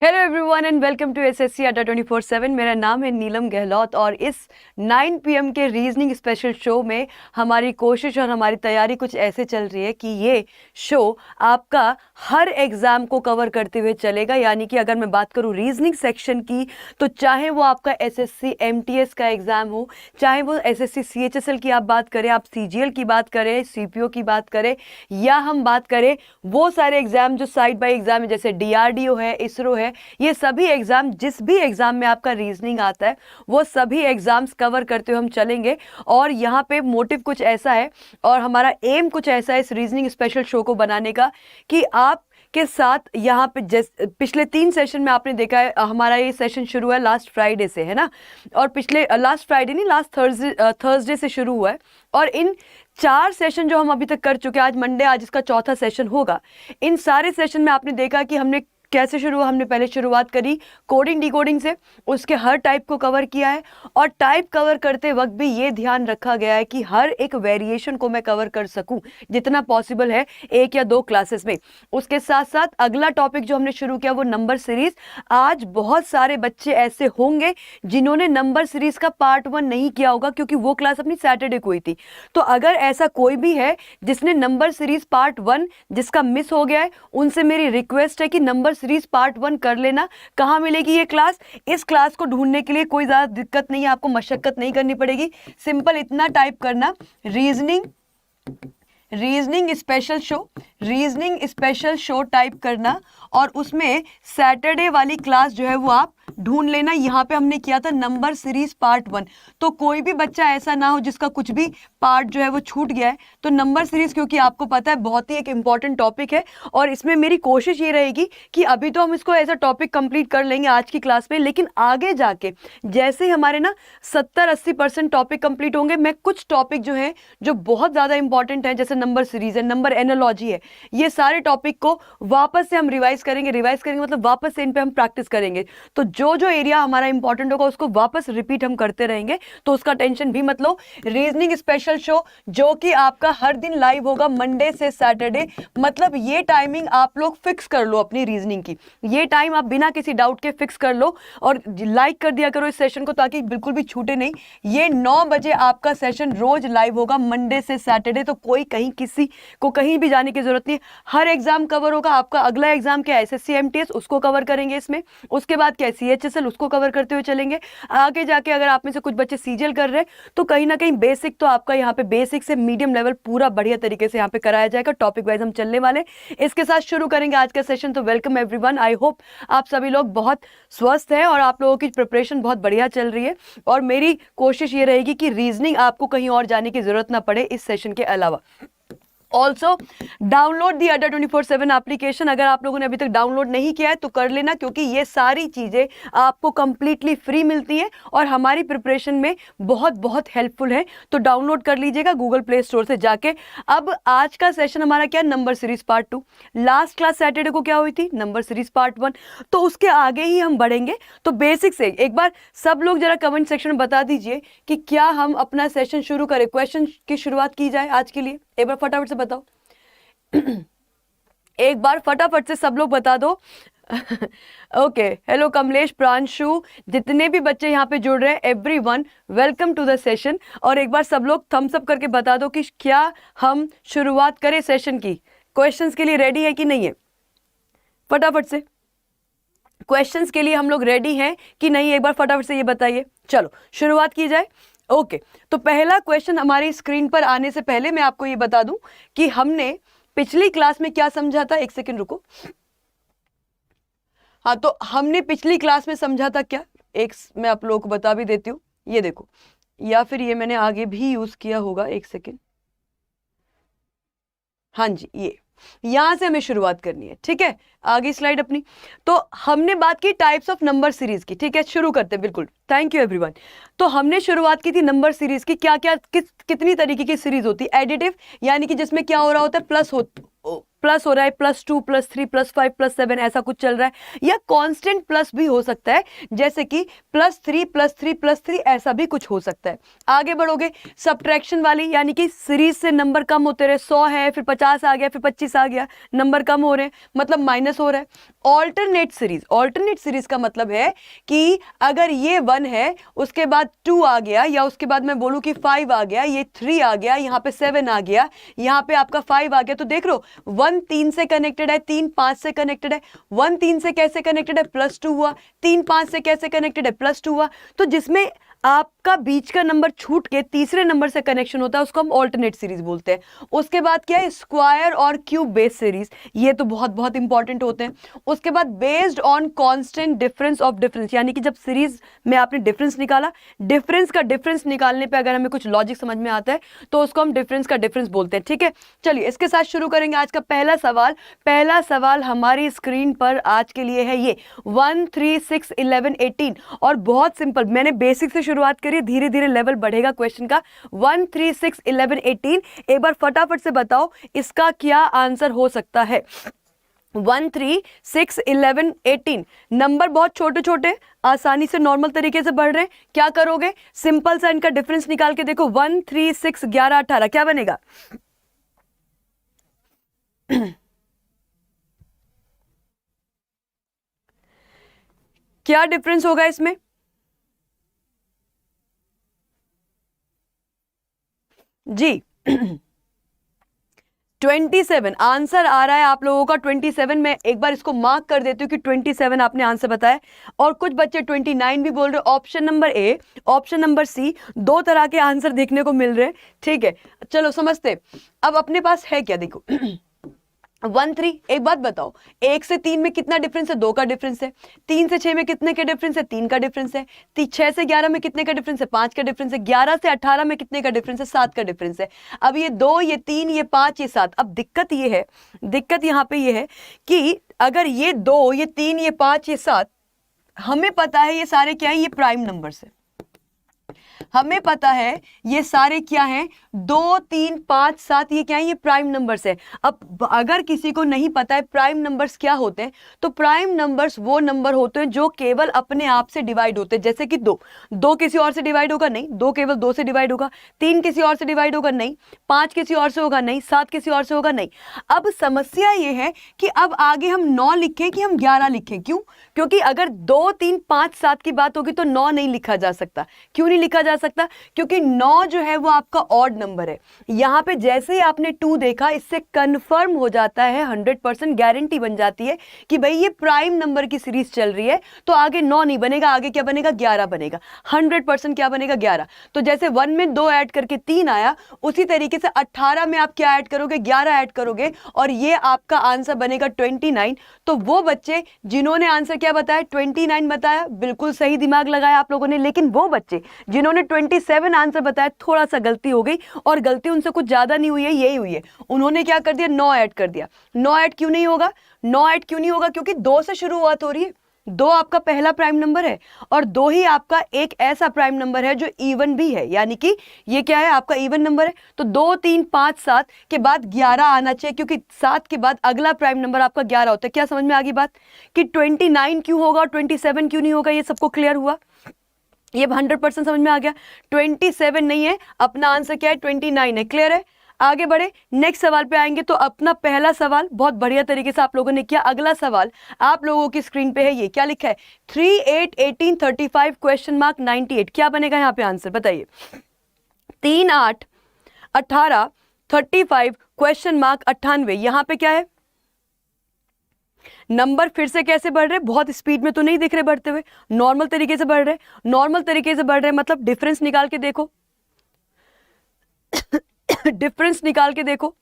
Hello everyone and welcome to SSC Adda 24/7। मेरा नाम है नीलम गहलोत और इस 9 PM के रीजनिंग स्पेशल शो में हमारी कोशिश और हमारी तैयारी कुछ ऐसे चल रही है कि ये शो आपका हर एग्ज़ाम को कवर करते हुए चलेगा। यानी कि अगर मैं बात करूँ रीजनिंग सेक्शन की, तो चाहे वो आपका एसएससी एमटीएस का एग्ज़ाम हो, चाहे वो एसएससी सीएचएसएल की आप बात करें, आप सीजीएल की बात करें, सीपीओ की बात करें, या हम बात करें वो सारे एग्ज़ाम जो साइड बाय एग्ज़ाम है, जैसे डीआरडीओ है, इसरो है, ये सभी एग्जाम, जिस भी एग्जाम में आपका रीजनिंग आता है वो सभी एग्जाम्स कवर करते हुए हम चलेंगे। और यहाँ पे मोटिव कुछ ऐसा है और हमारा एम कुछ ऐसा है इस रीजनिंग स्पेशल शो को बनाने का कि आप के साथ यहाँ पे पिछले 3 सेशन में आपने देखा है, हमारा ये सेशन शुरू है लास्ट फ्राइडे से, है ना। और पिछले लास्ट फ्राइडे नहीं, लास्ट थर्सडे से शुरू हुआ है। और इन 4 सेशन जो हम अभी तक कर चुके हैं, आज मंडे, आज इसका चौथा सेशन होगा। इन सारे सेशन में आपने देखा कि हमने कैसे शुरू, हमने पहले शुरुआत करी कोडिंग डिकोडिंग से, उसके हर टाइप को कवर किया है। और टाइप कवर करते वक्त भी ये ध्यान रखा गया है कि हर एक वेरिएशन को मैं कवर कर सकूं जितना पॉसिबल है 1 या 2 क्लासेस में। उसके साथ साथ अगला टॉपिक जो हमने शुरू किया वो नंबर सीरीज। आज बहुत सारे बच्चे ऐसे होंगे जिन्होंने नंबर सीरीज का पार्ट 1 नहीं किया होगा, क्योंकि वो क्लास अपनी सैटरडे को हुई थी। तो अगर ऐसा कोई भी है जिसने नंबर सीरीज पार्ट 1 जिसका मिस हो गया है, उनसे मेरी रिक्वेस्ट है कि नंबर सीरीज पार्ट 1 कर लेना। कहाँ मिलेगी ये क्लास? इस क्लास को ढूंढने के लिए कोई ज़्यादा दिक्कत नहीं है, आपको मशक्कत नहीं करनी पड़ेगी। सिंपल इतना टाइप करना, reasoning special show, reasoning special show type करना, और उसमें सैटरडे वाली क्लास जो है वो आप ढूंढ लेना। यहाँ पे हमने किया था नंबर सीरीज पार्ट 1। तो कोई भी बच्चा ऐसा ना हो जिसका कुछ भी पार्ट जो है वो छूट गया है। तो नंबर सीरीज, क्योंकि आपको पता है बहुत ही एक इंपॉर्टेंट टॉपिक है, और इसमें मेरी कोशिश ये रहेगी कि अभी तो हम इसको एज अ टॉपिक कंप्लीट कर लेंगे आज की क्लास में, लेकिन आगे जाके जैसे ही हमारे ना 70-80% टॉपिक कंप्लीट होंगे, मैं कुछ टॉपिक जो है जो बहुत ज़्यादा इंपॉर्टेंट है, जैसे नंबर सीरीज है, नंबर एनालॉजी है, ये सारे टॉपिक को वापस से हम रिवाइज करेंगे मतलब वापस से इन पे हम प्रैक्टिस करेंगे। तो जो जो एरिया हमारा इंपॉर्टेंट होगा उसको वापस रिपीट हम करते रहेंगे, तो उसका टेंशन भी मत लो। रीजनिंग स्पेशल शो जो कि आपका हर दिन लाइव होगा मंडे से सैटरडे, मतलब ये टाइमिंग आप लोग फिक्स कर लो अपनी रीजनिंग की, ये टाइम आप बिना किसी डाउट के फिक्स कर लो और लाइक कर दिया करो इस सेशन को, ताकि बिल्कुल भी छूटे नहीं। ये 9 बजे आपका सेशन रोज लाइव होगा मंडे से सैटरडे, तो कोई कहीं किसी को कहीं भी जाने की जरूरत नहीं। हर एग्जाम कवर होगा आपका। अगला एग्जाम क्या है? एसएससी एमटीएस, उसको कवर करेंगे इसमें। उसके बाद क्या है? सीएचएसएल, उसको कवर करते हुए चलेंगे। आगे जाके अगर आप में से कुछ बच्चे सीजीएल कर रहे हैं तो कहीं ना कहीं बेसिक तो आपका यहाँ पे बेसिक से मीडियम लेवल पूरा बढ़िया तरीके से यहाँ पे कराया जाएगा। टॉपिक वाइज हम चलने वाले, इसके साथ शुरू करेंगे आज का सेशन। तो वेलकम एवरीवन, आई होप आप सभी लोग बहुत स्वस्थ हैं और आप लोगों की प्रिपरेशन बहुत बढ़िया चल रही है। और मेरी कोशिश ये रहेगी कि रीजनिंग आपको कहीं और जाने की जरूरत ना पड़े इस सेशन के अलावा। ऑल्सो डाउनलोड दी अड्डा 24/7 एप्लीकेशन। अगर आप लोगों ने अभी तक डाउनलोड नहीं किया है तो कर लेना, क्योंकि ये सारी चीज़ें आपको कंप्लीटली फ्री मिलती हैं और हमारी प्रिपरेशन में बहुत बहुत हेल्पफुल है। तो डाउनलोड कर लीजिएगा गूगल प्ले स्टोर से जाके। अब आज का सेशन हमारा क्या? Number series part 2। Last class Saturday को क्या हुई थी? Number series part 1। तो उसके आगे ही हम बढ़ेंगे। तो बेसिक से एक बार सब लोग जरा कमेंट सेक्शन में बता दीजिए कि क्या हम अपना सेशन शुरू करें, क्वेश्चन की शुरुआत की जाए आज के लिए। एक बार फटाफट से बताओ एक बार फटाफट से सब लोग बता दो। ओके, हेलो कमलेश, प्रांशु, जितने भी बच्चे यहाँ पे जुड़ रहे हैं, everyone welcome to the session. और एक बार सब लोग थम्स अप करके बता दो कि क्या हम शुरुआत करें सेशन की। क्वेश्चंस के लिए रेडी है कि नहीं है? फटाफट से क्वेश्चंस के लिए हम लोग रेडी हैं कि नहीं, एक बार फटाफट से ये बताइए। चलो शुरुआत की जाए। ओके, तो पहला क्वेश्चन हमारी स्क्रीन पर आने से पहले मैं आपको ये बता दूं कि हमने पिछली क्लास में क्या समझा था। एक सेकंड रुको। हाँ, तो हमने पिछली क्लास में समझा था क्या, एक मैं आप लोगों को बता भी देती हूँ। ये देखो, या फिर ये मैंने आगे भी यूज किया होगा। एक सेकंड, हाँ जी, ये यहां से हमें शुरुआत करनी है, ठीक है। आगे स्लाइड अपनी। तो हमने बात की टाइप्स ऑफ नंबर सीरीज की, ठीक है। शुरू करते हैं, बिल्कुल, थैंक यू एवरीवन। तो हमने शुरुआत की थी नंबर सीरीज की। क्या क्या कितनी तरीके की सीरीज होती है? एडिटिव, यानी कि जिसमें क्या हो रहा होता है, प्लस प्लस हो रहा है, +2 +3 +5 +7 ऐसा कुछ चल रहा है, या कांस्टेंट प्लस भी हो सकता है, जैसे कि +3 +3 +3 ऐसा भी कुछ हो सकता है। आगे बढ़ोगे सब्ट्रैक्शन वाली, यानी कि सीरीज से नंबर कम होते रहे, 100 है फिर 50 आ गया फिर 25 आ गया, नंबर कम हो रहे हैं मतलब माइनस हो रहा है। ऑल्टरनेट सीरीज, ऑल्टरनेट सीरीज का मतलब है कि अगर ये 1 है उसके बाद 2 आ गया, या उसके बाद मैं बोलूं कि 5 आ गया, ये 3 आ गया, यहाँ पे 7 आ गया, यहाँ पे आपका 5 आ गया, तो देख लो 1 3 से कनेक्टेड है, 3 5 से कनेक्टेड है, 1 3 से कैसे कनेक्टेड है, +2 हुआ, 3 5 से कैसे कनेक्टेड है, +2 हुआ। तो जिसमें आपका बीच का नंबर छूट के तीसरे नंबर से कनेक्शन होता है उसको हम ऑल्टरनेट सीरीज बोलते हैं। उसके बाद क्या है, स्क्वायर और क्यूब बेस सीरीज, ये तो बहुत बहुत इंपॉर्टेंट होते हैं। उसके बाद based on constant difference of difference, यानी कि जब सीरीज में आपने डिफरेंस निकाला, डिफरेंस का डिफरेंस निकालने पे अगर हमें कुछ लॉजिक समझ में आता है तो उसको हम डिफरेंस का डिफरेंस बोलते हैं। ठीक है, चलिए इसके साथ शुरू करेंगे आज का पहला सवाल। पहला सवाल हमारी स्क्रीन पर आज के लिए है ये 1 3 6 11 18, और बहुत सिंपल, मैंने बेसिक से शुरुआत करी, धीरे धीरे लेवल बढ़ेगा क्वेश्चन का। 1 3 6 11 18, एक बार फटाफट से बताओ इसका क्या आंसर हो सकता है। 1 3 6 11 18, नंबर बहुत छोटे छोटे आसानी से नॉर्मल तरीके से बढ़ रहे हैं। क्या करोगे, सिंपल सा इनका डिफरेंस निकाल के देखो, 1 3 6 11 18 क्या बनेगा क्या डिफरेंस होगा इसमें जी 27 आंसर आ रहा है आप लोगों का 27। मैं एक बार इसको मार्क कर देती हूँ कि 27 आपने आंसर बताया, और कुछ बच्चे 29 भी बोल रहे हो। Option number A, option number C, दो तरह के आंसर देखने को मिल रहे हैं। ठीक है, चलो समझते। अब अपने पास है क्या, देखो 1 3, एक बात बताओ, 1 से 3 में कितना डिफरेंस है, 2 का डिफरेंस है। 3 से 6 में कितने का डिफरेंस है, 3 का डिफरेंस है। 6 से 11 में कितने का डिफरेंस है, 5 का डिफरेंस है। 11 से 18 में कितने का डिफरेंस है, 7 का डिफरेंस है। अब ये 2, ये 3, ये 5, ये 7, अब दिक्कत ये है, दिक्कत यहाँ पे ये है कि अगर ये 2, ये 3, ये 5, ये 7, हमें पता है ये सारे क्या है, ये प्राइम नंबर्स है। हमें पता है ये सारे क्या हैं, 2 3 5 7, ये क्या है, ये प्राइम नंबर्स है। अब अगर किसी को नहीं पता है प्राइम नंबर्स क्या होते हैं, तो प्राइम नंबर्स वो नंबर होते हैं जो केवल अपने आप से डिवाइड होते हैं। जैसे कि 2 किसी और से डिवाइड होगा नहीं, 2 केवल 2 से डिवाइड होगा। 3 किसी और से डिवाइड होगा नहीं, 5 किसी और से होगा नहीं, 7 किसी और से होगा नहीं। अब समस्या ये है कि अब आगे हम 9 लिखें कि हम 11 लिखें, क्यों? क्योंकि अगर 2 3 5 7 की बात होगी तो 9 नहीं लिखा जा सकता। क्यों नहीं लिखा जा सकता? क्योंकि 9 जो है वो आपका ऑड नंबर है। यहां पे जैसे ही आपने 2 देखा, इससे कंफर्म हो जाता है, 100% गारंटी बन जाती है कि भाई ये प्राइम नंबर की सीरीज चल रही है। तो आगे 9 नहीं बनेगा, आगे क्या बनेगा, 11 बनेगा। 100% क्या बनेगा, 11। तो जैसे 1 में 2 ऐड करके 3 आया, उसी तरीके से 18 में आप क्या ऐड करोगे, 11 ऐड करोगे, और ये आपका आंसर बनेगा 29। तो वो बच्चे जिन्होंने आंसर क्या बताया, 29 बताया, बिल्कुल सही दिमाग लगाया आप लोगों ने। लेकिन वो बच्चे जिन्होंने 27 आंसर बताया, थोड़ा सा गलती हो गई, और गलती उनसे कुछ ज्यादा नहीं हुई है, यही हुई है, उन्होंने क्या कर दिया, 9 ऐड कर दिया। 9 ऐड क्यों नहीं होगा, 9 ऐड क्यों नहीं होगा, क्योंकि 2 से शुरुआत हो रही है। 2 आपका पहला प्राइम नंबर है, और 2 ही आपका एक ऐसा प्राइम नंबर है जो इवन भी है, यानी कि ये क्या है, आपका इवन नंबर है। तो 2 3 5 7 के बाद 11 आना चाहिए, क्योंकि 7 के बाद अगला प्राइम नंबर आपका 11 होता है। क्या समझ में आ गई बात कि 29 क्यों होगा और 27 क्यों नहीं होगा? ये सबको क्लियर हुआ, ये 100% समझ में आ गया। 27 नहीं है, अपना आंसर क्या है, 29 है। क्लियर है? आगे बढ़े, नेक्स्ट सवाल पे आएंगे। तो अपना पहला सवाल बहुत बढ़िया तरीके से आप लोगों ने किया। अगला सवाल आप लोगों की स्क्रीन पे है, ये क्या लिखा है, 3 8 18 35 98, क्या बनेगा यहाँ पे आंसर, बताइए। 3 8 18 35 98, यहाँ पे क्या है, नंबर फिर से कैसे बढ़ रहे, बहुत स्पीड में तो नहीं दिख रहे बढ़ते हुए, नॉर्मल तरीके से बढ़ रहे, नॉर्मल तरीके से बढ़ रहे, मतलब डिफरेंस निकाल के देखो डिफरेंस निकाल के देखो।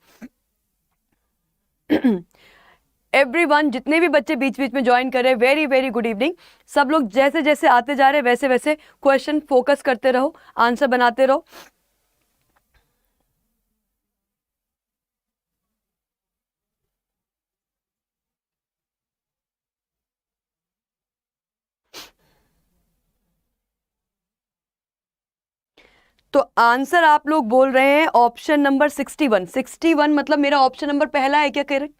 एवरीवन, जितने भी बच्चे बीच बीच में ज्वाइन कर रहे हैं, वेरी वेरी गुड इवनिंग। सब लोग जैसे जैसे आते जा रहे हैं वैसे वैसे क्वेश्चन फोकस करते रहो, आंसर बनाते रहो। तो आंसर आप लोग बोल रहे हैं ऑप्शन नंबर 61। 61 मतलब मेरा ऑप्शन नंबर पहला है क्या, करेक्ट?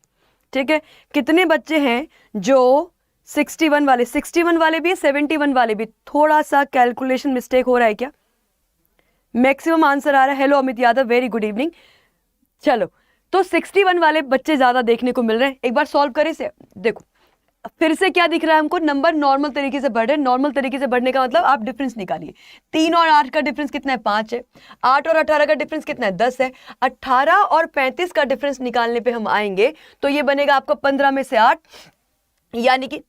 ठीक है, कितने बच्चे हैं जो 61 वाले भी है, 71 वाले भी? थोड़ा सा कैलकुलेशन मिस्टेक हो रहा है क्या? मैक्सिमम आंसर आ रहा है। Hello Amit Yadav, very good evening. चलो, तो 61 वाले बच्चे ज्यादा देखने को मिल रहे हैं। एक बार सॉल्व करें इसे। देखो फिर से क्या दिख रहा है हमको, नंबर नॉर्मल तरीके से बढ़ रहे हैं। नॉर्मल तरीके से बढ़ने का मतलब आप डिफरेंस निकालिए। 3 और 8 का डिफरेंस कितना है? 5 है। 8 और 18 का डिफरेंस कितना है? 10 है। 18 और 35 का डिफरेंस निकालने पे हम आएंगे तो ये बनेगा आपका 15 में से 8 यानी कि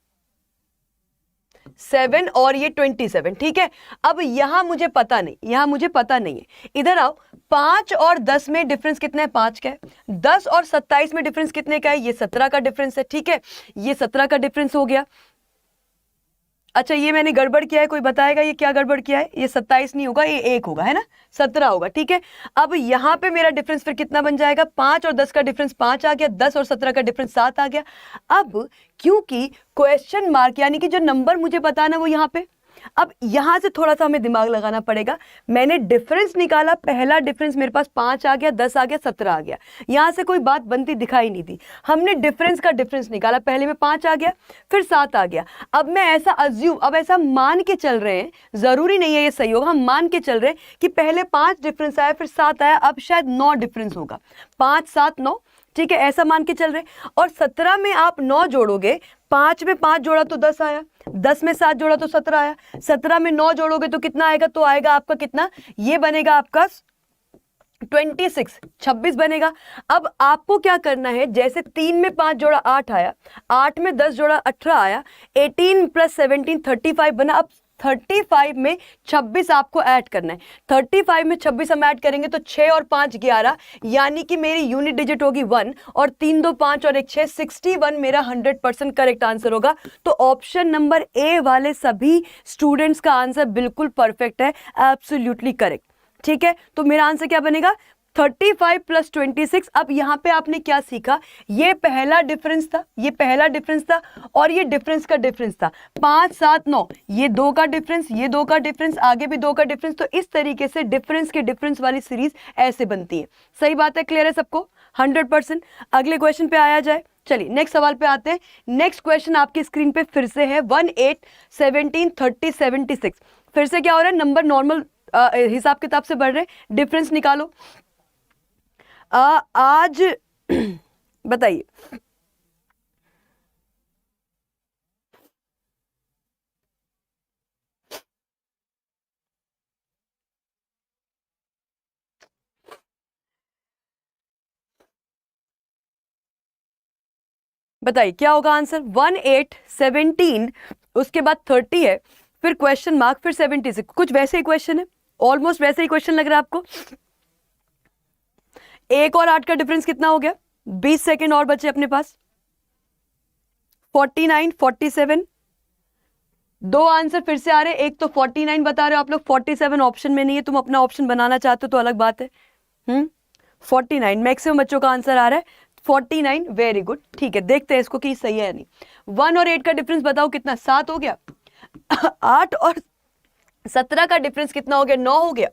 7 और ये 27। ठीक है, अब यहां मुझे पता नहीं, यहां मुझे पता नहीं है। इधर आओ, 5 और 10 में डिफरेंस कितना है? 5 का है। 10 और 27 में डिफरेंस कितने का है? ये 17 का डिफरेंस है। ठीक है, ये 17 का डिफरेंस हो गया। अच्छा, ये मैंने गड़बड़ किया है, कोई बताएगा ये क्या गड़बड़ किया है? ये 27 नहीं होगा, ये 1 होगा, है ना, 17 होगा। ठीक है, अब यहां पे मेरा डिफरेंस फिर कितना बन जाएगा? 5 और 10 का डिफरेंस 5 आ गया, 10 और 17 का डिफरेंस 7 आ गया। अब क्योंकि क्वेश्चन मार्क यानी कि जो नंबर मुझे बताना वो यहां पे, अब यहां से थोड़ा सा हमें दिमाग लगाना पड़ेगा। मैंने डिफरेंस निकाला, पहला डिफरेंस मेरे पास 5 आ गया, 10 आ गया, 17 आ गया। यहां से कोई बात बनती दिखाई नहीं दी। हमने डिफरेंस का डिफरेंस निकाला, पहले में 5 आ गया, फिर 7 आ गया। अब मैं ऐसा अब ऐसा मान के चल रहे हैं, जरूरी नहीं है ये सही होगा, हम मान के चल रहे हैं कि पहले 5 डिफरेंस आया, फिर 7 आया, अब शायद 9 डिफरेंस होगा। 5 7 9, ठीक है, ऐसा मान के चल रहे। और 17 में आप 9 जोड़ोगे, 5 में 5 जोड़ा तो 10 आया, 10 में 7 जोड़ा तो 17 आया, 17 में 9 जोड़ोगे तो कितना आएगा? तो आएगा आपका कितना? ये बनेगा आपका 26 बनेगा। अब आपको क्या करना है, जैसे 3 में 5 जोड़ा 8 आया, 8 में 10 जोड़ा 18 आया, 18 + 17 35 बना। अब 35 में 26 आपको ऐड करना है। 35 में 26 हम ऐड करेंगे तो 6 और 5 11, यानी कि मेरी यूनिट डिजिट होगी 1, और 3 2 5 और 1 6, 61 मेरा 100% करेक्ट आंसर होगा। तो ऑप्शन नंबर ए वाले सभी स्टूडेंट्स का आंसर बिल्कुल परफेक्ट है, एब्सोल्युटली करेक्ट। ठीक है, तो मेरा आंसर क्या बनेगा? 35 + 26। अब यहां पे आपने क्या सीखा? ये पहला डिफरेंस था, ये पहला डिफरेंस था, और ये डिफरेंस का डिफरेंस था। 5 7 9, ये 2 का डिफरेंस, ये 2 का डिफरेंस, आगे भी 2 का डिफरेंस। तो इस तरीके से डिफरेंस के डिफरेंस वाली सीरीज ऐसे बनती है। सही बात है, क्लियर है सबको? 100%। अगले क्वेश्चन पे आया जाए। चलिए नेक्स्ट सवाल पे आते हैं। नेक्स्ट क्वेश्चन आपकी स्क्रीन पे फिर से है 18 17 30 76। फिर से क्या हो रहा है? नंबर नॉर्मल हिसाब किताब से बढ़ रहे हैं। डिफरेंस निकालो। आज बताइए, बताइए क्या होगा आंसर? 18 17, उसके बाद 30 है, फिर क्वेश्चन मार्क, फिर 76। कुछ वैसे ही क्वेश्चन है, ऑलमोस्ट वैसे ही क्वेश्चन लग रहा है आपको। 1 और 8 का डिफरेंस कितना हो गया? 20 सेकेंड और बचे अपने पास। 49 47, दो आंसर फिर से आ रहे हैं। एक तो 49 बता रहे हो आप लोग, 47 ऑप्शन में नहीं है। तुम अपना ऑप्शन बनाना चाहते हो तो अलग बात है। 49 मैक्सिमम बच्चों का आंसर आ रहा है। 49, वेरी गुड। ठीक है, देखते हैं इसको कि सही है या नहीं। 1 और 8 का डिफरेंस बताओ कितना? 7 हो गया। 8 और 17 का डिफरेंस कितना हो गया? 9 हो गया।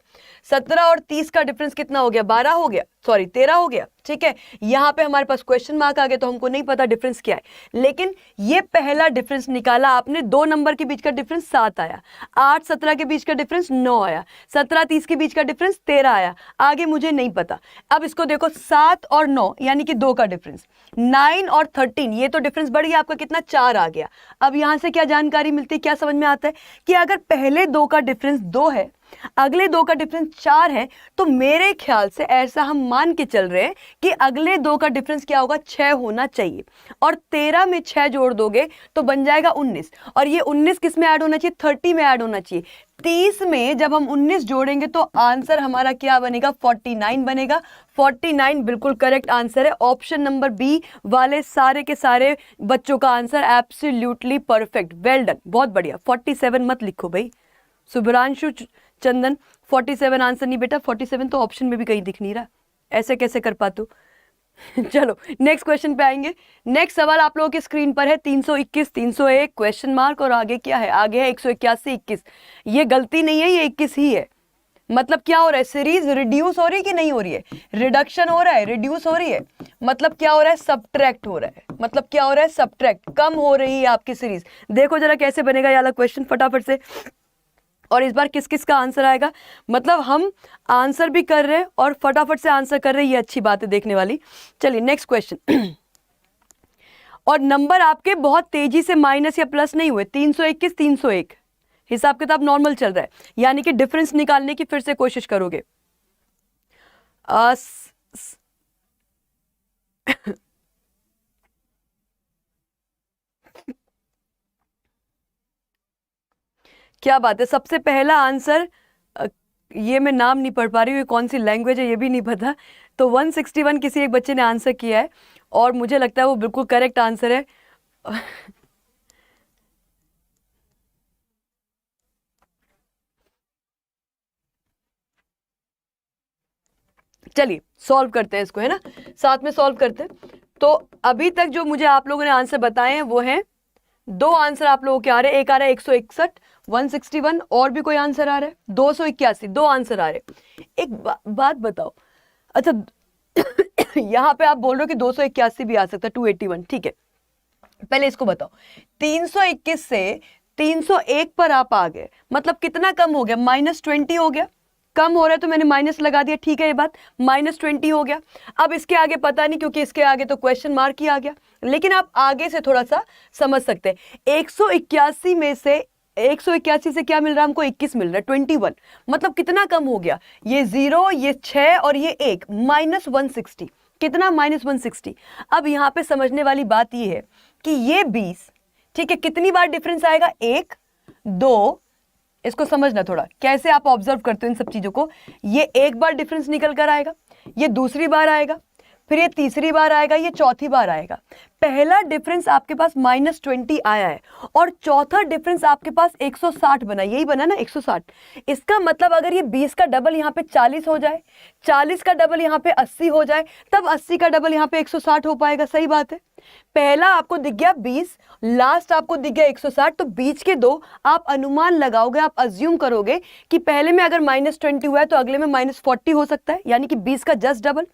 17 और 30 का डिफरेंस कितना हो गया? 12 हो गया, सॉरी 13 हो गया। ठीक है, यहां पे हमारे पास क्वेश्चन मार्क आ गया तो हमको नहीं पता डिफरेंस क्या है, लेकिन ये पहला डिफरेंस निकाला आपने। 2 नंबर के बीच का डिफरेंस 7 आया, 8 17 के बीच का डिफरेंस 9 आया, 17 30 के बीच का डिफरेंस 13 आया। आगे मुझे नहीं पता। अब इसको देखो, 7 और 9 यानी कि 2 का डिफरेंस, 9 और 13, ये तो डिफरेंस बढ़ गया आपका, कितना? 4 आ गया। अब यहां से क्या जानकारी मिलती है, क्या समझ में आता है कि अगर पहले 2 का डिफरेंस 2 है, अगले 2 का डिफरेंस 4 है, तो मेरे ख्याल से ऐसा हम मान के चल रहे हैं कि अगले 2 का डिफरेंस क्या होगा? 6 होना चाहिए। और 13 में 6 जोड़ दोगे तो बन जाएगा 19, और ये 19 किस में ऐड होना चाहिए? 30 में ऐड होना चाहिए। 30 में जब हम 19 जोड़ेंगे तो आंसर हमारा क्या बनेगा? 49 बनेगा। 49 बिल्कुल करेक्ट आंसर है। ऑप्शन नंबर बी वाले सारे के सारे बच्चों का answer absolutely perfect, well done, बहुत बढ़िया। 47 मत लिखो भाई। शुभ्रांशु चंदन, 47 आंसर नहीं बेटा, 47 तो ऑप्शन में भी कहीं दिख नहीं रहा, ऐसे कैसे कर पाते हो? चलो नेक्स्ट क्वेश्चन पे आएंगे। नेक्स्ट सवाल आप लोगों की स्क्रीन पर है 321 301 क्वेश्चन मार्क, और आगे क्या है? आगे है 181 21। ये गलती नहीं है, ये 21 ही है। मतलब क्या हो रहा है? सीरीज रिड्यूस हो रही है कि नहीं हो रही है? रिडक्शन हो रहा है, रिड्यूस हो रही है, मतलब क्या हो रहा है? सब्ट्रैक्ट हो रहा है। मतलब क्या हो रहा है, सब्ट्रैक्ट, कम हो रही है आपकी सीरीज। देखो जरा कैसे बनेगा ये वाला क्वेश्चन फटाफट से, और इस बार किस किस का आंसर आएगा। मतलब हम आंसर भी कर रहे हैं और फटाफट से आंसर कर रहे हैं, ये अच्छी बात है देखने वाली। चलिए नेक्स्ट क्वेश्चन। और नंबर आपके बहुत तेजी से माइनस या प्लस नहीं हुए, 321 301, हिसाब किताब नॉर्मल चल रहा है, यानी कि डिफरेंस निकालने की फिर से कोशिश करोगे। आ, स, स, क्या बात है, सबसे पहला आंसर, ये मैं नाम नहीं पढ़ पा रही हूँ, ये कौन सी लैंग्वेज है ये भी नहीं पता। तो 161 किसी एक बच्चे ने आंसर किया है और मुझे लगता है वो बिल्कुल करेक्ट आंसर है। चलिए सॉल्व करते हैं इसको, है ना, साथ में सॉल्व करते हैं। तो अभी तक जो मुझे आप लोगों ने आंसर बताए हैं वो हैं, दो आंसर आप लोगों के आ रहे हैं, एक आ रहा है 161, 161, और भी कोई आंसर आ रहा है 281, दो आंसर आ रहे हैं। एक बात बताओ, अच्छा यहाँ पे आप बोल रहे हो कि 281 भी आ सकता है, 281, ठीक है। पहले इसको बताओ, 321 से 301 पर आप आ गए, मतलब कितना कम हो गया, -20 हो गया। कम हो रहा है तो मैंने माइनस लगा दिया, ठीक है, ये बात -20 हो गया। अब इसके आगे पता नहीं, क्योंकि इसके आगे तो क्वेश्चन मार्क ही आ गया, लेकिन आप आगे से थोड़ा सा समझ सकते हैं। 181 में से 181 से क्या मिल रहा है हमको, 21 मिल रहा है, 21, मतलब कितना कम हो गया, ये 0, ये 6 और ये 1, -160, कितना, -160। अब यहाँ पे समझने वाली बात ये है कि ये 20, ठीक है, कितनी बार डिफरेंस आएगा, 1 2, इसको समझना थोड़ा कैसे आप ऑब्जर्व करते हो इन सब चीजों को। ये एक बार डिफरेंस निकल कर आएगा, ये दूसरी बार आएगा, फिर ये तीसरी बार आएगा, ये चौथी बार आएगा। पहला डिफरेंस आपके पास -20 आया है और चौथा डिफरेंस आपके पास 160 बना, यही बना ना 160। इसका मतलब अगर ये 20 का डबल यहाँ पे 40 हो जाए, 40 का डबल यहाँ पे 80 हो जाए, तब 80 का डबल यहाँ पे 160 हो पाएगा, सही बात है। पहला आपको दिख गया 20, लास्ट आपको दिख गया 160, तो बीच के दो आप अनुमान लगाओगे, आप अज्यूम करोगे कि पहले में अगर -20 हुआ है तो अगले में -40 हो सकता है, यानी कि 20 का जस्ट डबल।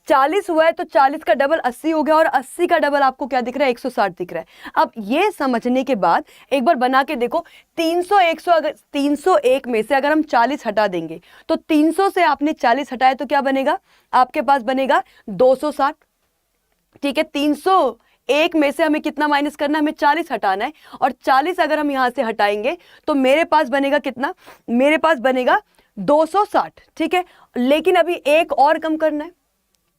40 हुआ है तो 40 का डबल 80 हो गया, और 80 का डबल आपको क्या दिख रहा है, 160 दिख रहा है। अब ये समझने के बाद एक बार बना के देखो, 300 अगर 301 में से अगर हम 40 हटा देंगे तो 300 से आपने 40 हटाया तो क्या बनेगा, आपके पास बनेगा 260, ठीक है। 301 में से हमें कितना माइनस करना है, हमें 40 हटाना है, और 40 अगर हम यहां से हटाएंगे तो मेरे पास बनेगा कितना, मेरे पास बनेगा 260, ठीक है। लेकिन अभी एक और कम करना है,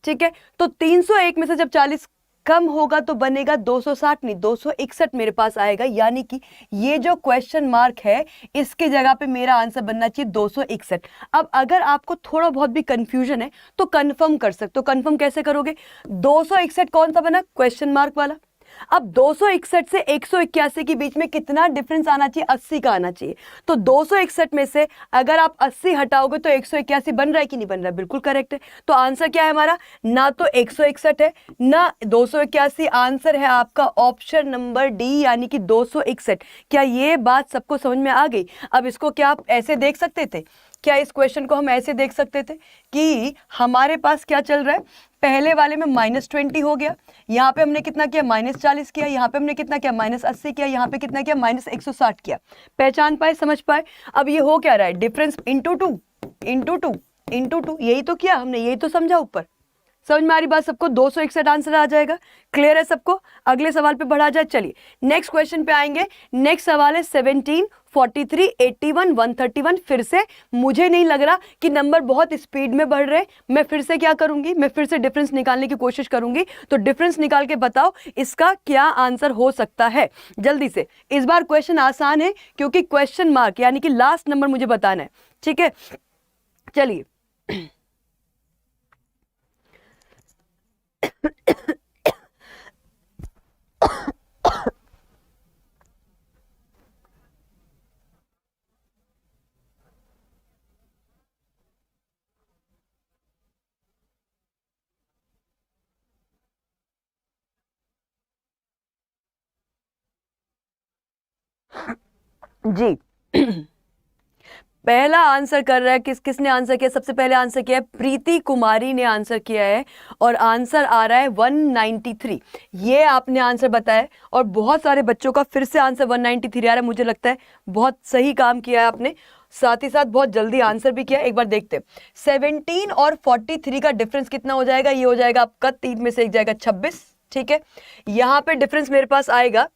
ठीक है। तो 301 में से जब 40 कम होगा तो बनेगा 260, नहीं 261 मेरे पास आएगा, यानी कि ये जो क्वेश्चन मार्क है इसके जगह पे मेरा आंसर बनना चाहिए 261। अब अगर आपको थोड़ा बहुत भी कंफ्यूजन है तो कंफर्म कर सकते हो। कंफर्म कैसे करोगे, 261 कौन सा बना, क्वेश्चन मार्क वाला। अब 261 से 181 के बीच में कितना डिफरेंस आना चाहिए, 80 का आना चाहिए। तो 261 में से अगर आप 80 हटाओगे तो 181 बन रहा है कि नहीं बन रहा है, बिल्कुल करेक्ट है। तो आंसर क्या है हमारा, ना तो 161 है ना 281, आंसर है आपका ऑप्शन नंबर डी, यानी कि 261। क्या ये बात सबको समझ में आ गई। अब इसको क्या आप ऐसे देख सकते थे, क्या इस क्वेश्चन को हम ऐसे देख सकते थे कि हमारे पास क्या चल रहा है, पहले वाले में -20 हो गया, यहाँ पे हमने कितना किया, -40 किया, यहाँ पे हमने कितना किया, -80 किया, यहाँ पे कितना किया, -160 किया। पहचान पाए, समझ पाए। अब ये हो क्या रहा है, difference into two into two into two, यही तो किया हमने, यही तो समझा ऊपर। समझ में आ रही बात सबको, 261 आंसर आ जाएगा। क्लियर है सबको, अगले सवाल पे बढ़ा जाए। चलिए नेक्स्ट क्वेश्चन पे आएंगे। नेक्स्ट सवाल है 17, 43, 81, 131। फिर से मुझे नहीं लग रहा कि नंबर बहुत स्पीड में बढ़ रहे, मैं फिर से क्या करूंगी, मैं फिर से डिफरेंस निकालने की कोशिश करूंगी। तो डिफरेंस निकाल के बताओ इसका क्या आंसर हो सकता है, जल्दी से। इस बार क्वेश्चन आसान है क्योंकि क्वेश्चन मार्क यानी कि लास्ट नंबर मुझे बताना है, ठीक है। चलिए जी पहला आंसर कर रहा है किसने आंसर किया? सबसे पहले आंसर किया है प्रीति कुमारी ने आंसर किया है और आंसर आ रहा है 193। ये आपने आंसर बताया और बहुत सारे बच्चों का फिर से आंसर 193 आ रहा है। मुझे लगता है बहुत सही काम किया है आपने, साथ ही साथ बहुत जल्दी आंसर भी किया। एक बार देखते हैं 17 और 43 का डिफरेंस कितना हो जाएगा? ये हो जाएगा आपका 3 में से एक जाएगा 26, ठीक है। यहाँ पे डिफरेंस मेरे पास आएगा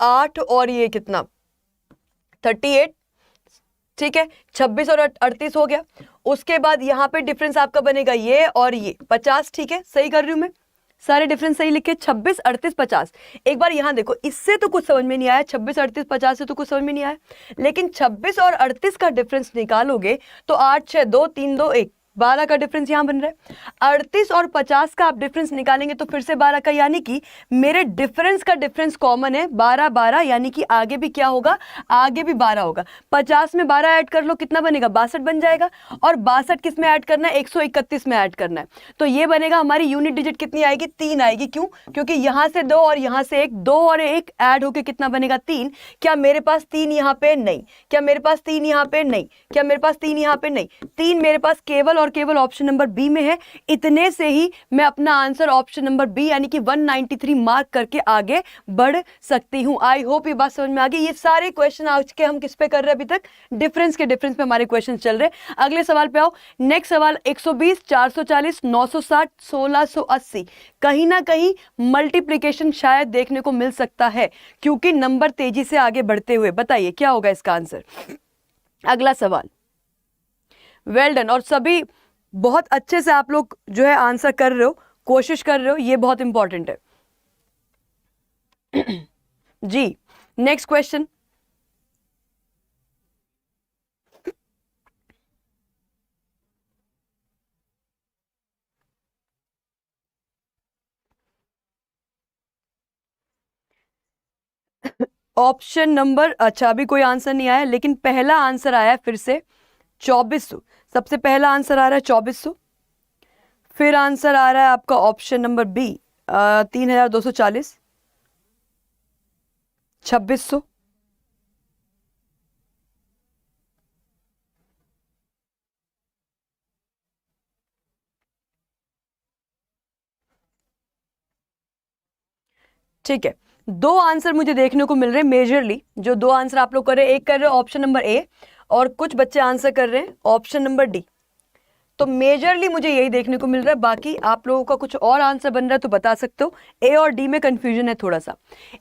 8 और ये कितना 38, ठीक है। 26 और 38 हो गया। उसके बाद यहाँ पे डिफरेंस आपका बनेगा ये और ये 50, ठीक है। सही कर रही हूं मैं? सारे डिफरेंस सही लिखे, 26, 38, 50। एक बार यहाँ देखो, इससे तो कुछ समझ में नहीं आया, 26, 38, 50 से तो कुछ समझ में नहीं आया, लेकिन 26 और 38 का डिफरेंस निकालोगे तो 8, 6, 2, 3, 2, 1, 12 का डिफरेंस यहां बन रहा है। 38 और 50 का आप डिफरेंस निकालेंगे तो फिर से 12 का, यानी कि मेरे डिफरेंस का डिफरेंस कॉमन है 12, 12, यानी कि आगे भी क्या होगा? आगे भी 12 होगा। 50 में 12 ऐड कर लो, कितना बनेगा? 62 बन जाएगा। और 62 किस में ऐड करना है? 131 में ऐड करना है। तो ये बनेगा हमारी यूनिट डिजिट कितनी आएगी? 3 आएगी। क्यों? क्योंकि यहां से 2 और यहां से 1, 2 और 1 ऐड होके कितना बनेगा? 3। क्या मेरे पास 3 यहां पे? नहीं। क्या मेरे पास 3 यहां पे? नहीं। क्या मेरे पास 3 यहां पे? नहीं। 3 मेरे पास केवल और केवल ऑप्शन नंबर बी में है। इतने से ही मैं अपना आंसर ऑप्शन नंबर बी यानी कि 193 मार्क करके आगे बढ़ सकती हूं। आई होप ये बात समझ में आ गई। ये सारे क्वेश्चन आज के हम किस पे कर रहे हैं? अभी तक डिफरेंस पे हमारे क्वेश्चन चल रहे हैं। अगले सवाल पे आओ। नेक्स्ट सवाल 120, 440, 960, 1680। कहीं ना कहीं मल्टीप्लीकेशन शायद देखने को मिल सकता है क्योंकि नंबर तेजी से आगे बढ़ते हुए। बताइए क्या होगा इसका आंसर? अगला सवाल। Well done. और सभी बहुत अच्छे से आप लोग जो है आंसर कर रहे हो, कोशिश कर रहे हो, ये बहुत इंपॉर्टेंट है। जी नेक्स्ट क्वेश्चन। ऑप्शन नंबर, अच्छा अभी कोई आंसर नहीं आया, लेकिन पहला आंसर आया फिर से 2400। सबसे पहला आंसर आ रहा है 2400। फिर आंसर आ रहा है आपका ऑप्शन नंबर बी 3240, 2600। ठीक है, दो आंसर मुझे देखने को मिल रहे हैं मेजरली। जो दो आंसर आप लोग कर रहे हैं, एक कर रहे हो ऑप्शन नंबर ए और कुछ बच्चे आंसर कर रहे हैं ऑप्शन नंबर डी। तो मेजरली मुझे यही देखने को मिल रहा है। बाकी आप लोगों का कुछ और आंसर बन रहा है तो बता सकते हो। ए और डी में कंफ्यूजन है थोड़ा सा।